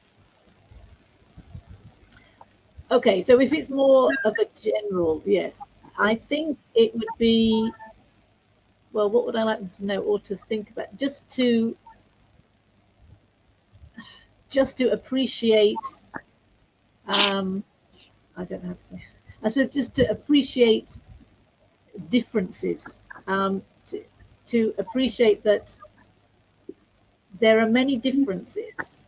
Okay, so if it's more of a general, yes, I think it would be, well, what would I like them to know or to think about? Just to appreciate, I don't know how to say, I suppose just to appreciate differences, to appreciate that there are many differences.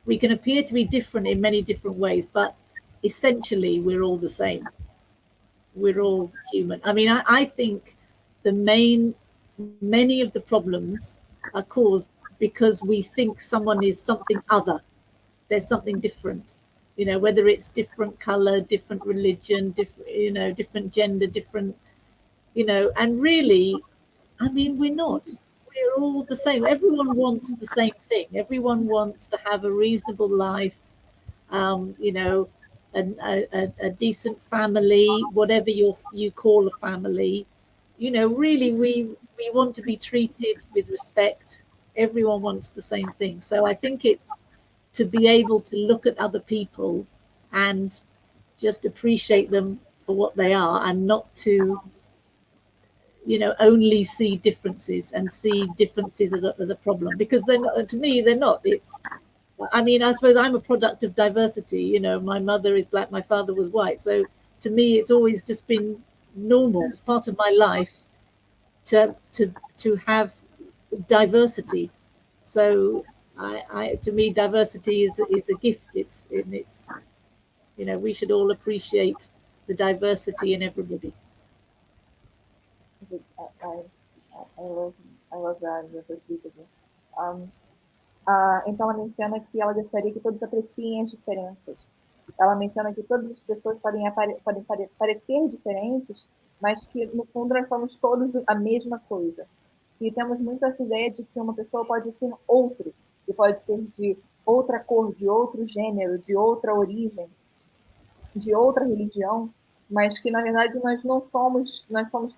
We can appear to be different in many different ways, but essentially we're all the same. We're all human. I mean, I think many of the problems are caused because we think someone is something other. There's something different, whether it's different color, different religion, different gender, different, and really, I mean, we're not. We're all the same. Everyone wants the same thing. Everyone wants to have a reasonable life, a decent family, whatever you call a family. Really, we want to be treated with respect. everyone wants the same thing. So I think it's to be able to look at other people and just appreciate them for what they are, and not to, only see differences and see differences as a problem, because then to me they're not. I suppose I'm a product of diversity. My mother is black, my father was white. So to me, it's always just been normal. It's part of my life to have diversity. So to me, diversity is a gift. It's we should all appreciate the diversity in everybody. I love that. Então ela menciona que ela gostaria que todos apreciem as diferenças. Ela menciona que todas as pessoas podem parecer diferentes, mas que no fundo nós somos todos a mesma coisa. E temos muito essa ideia de que uma pessoa pode ser outro, que pode ser de outra cor, de outro gênero, de outra origem, de outra religião, mas que na verdade nós somos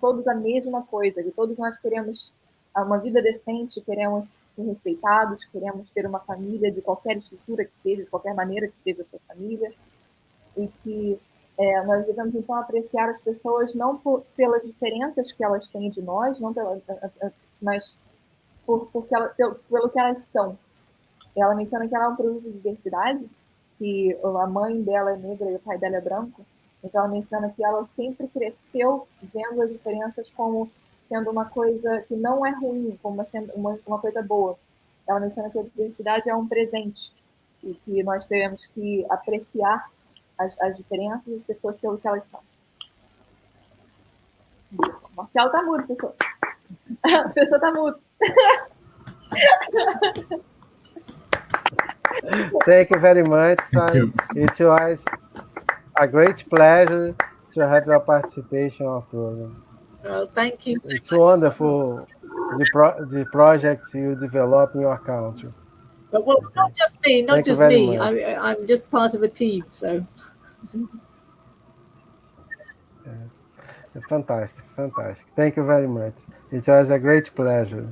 todos a mesma coisa, que todos nós queremos uma vida decente, queremos ser respeitados, queremos ter uma família de qualquer estrutura que seja, de qualquer maneira que seja a sua família, e que nós devemos então apreciar as pessoas não pelas diferenças que elas têm de nós, mas pelo que elas são. Ela menciona que ela é um produto de diversidade, que a mãe dela é negra e o pai dela é branco. Então ela menciona que ela sempre cresceu vendo as diferenças como sendo uma coisa que não é ruim, como sendo uma coisa boa. Ela menciona que a diversidade é um presente e que nós devemos que apreciar as diferenças das pessoas pelo que elas são. Marcelo tá mudo, pessoal. A pessoa tá muda. Thank you very much, Simon. It was a great pleasure to have your participation on the program. Well, thank you. It's wonderful, the projects you develop in your country. But well, not just me, not just me. I'm just part of a team, so. Fantastic, fantastic. Thank you very much. It was a great pleasure.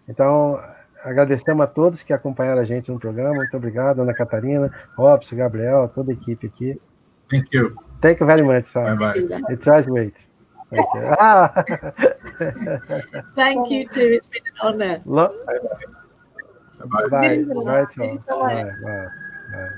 Então, agradecemos a todos que acompanharam a gente no programa. Muito obrigado, Ana Catarina, Robson, Gabriel, toda a equipe aqui. Thank you. Thank you very much, Simon. Bye-bye. It was great. Thank you. Thank you too. It's been an honor. Bye-bye. Bye. Bye. Bye. Bye. Bye.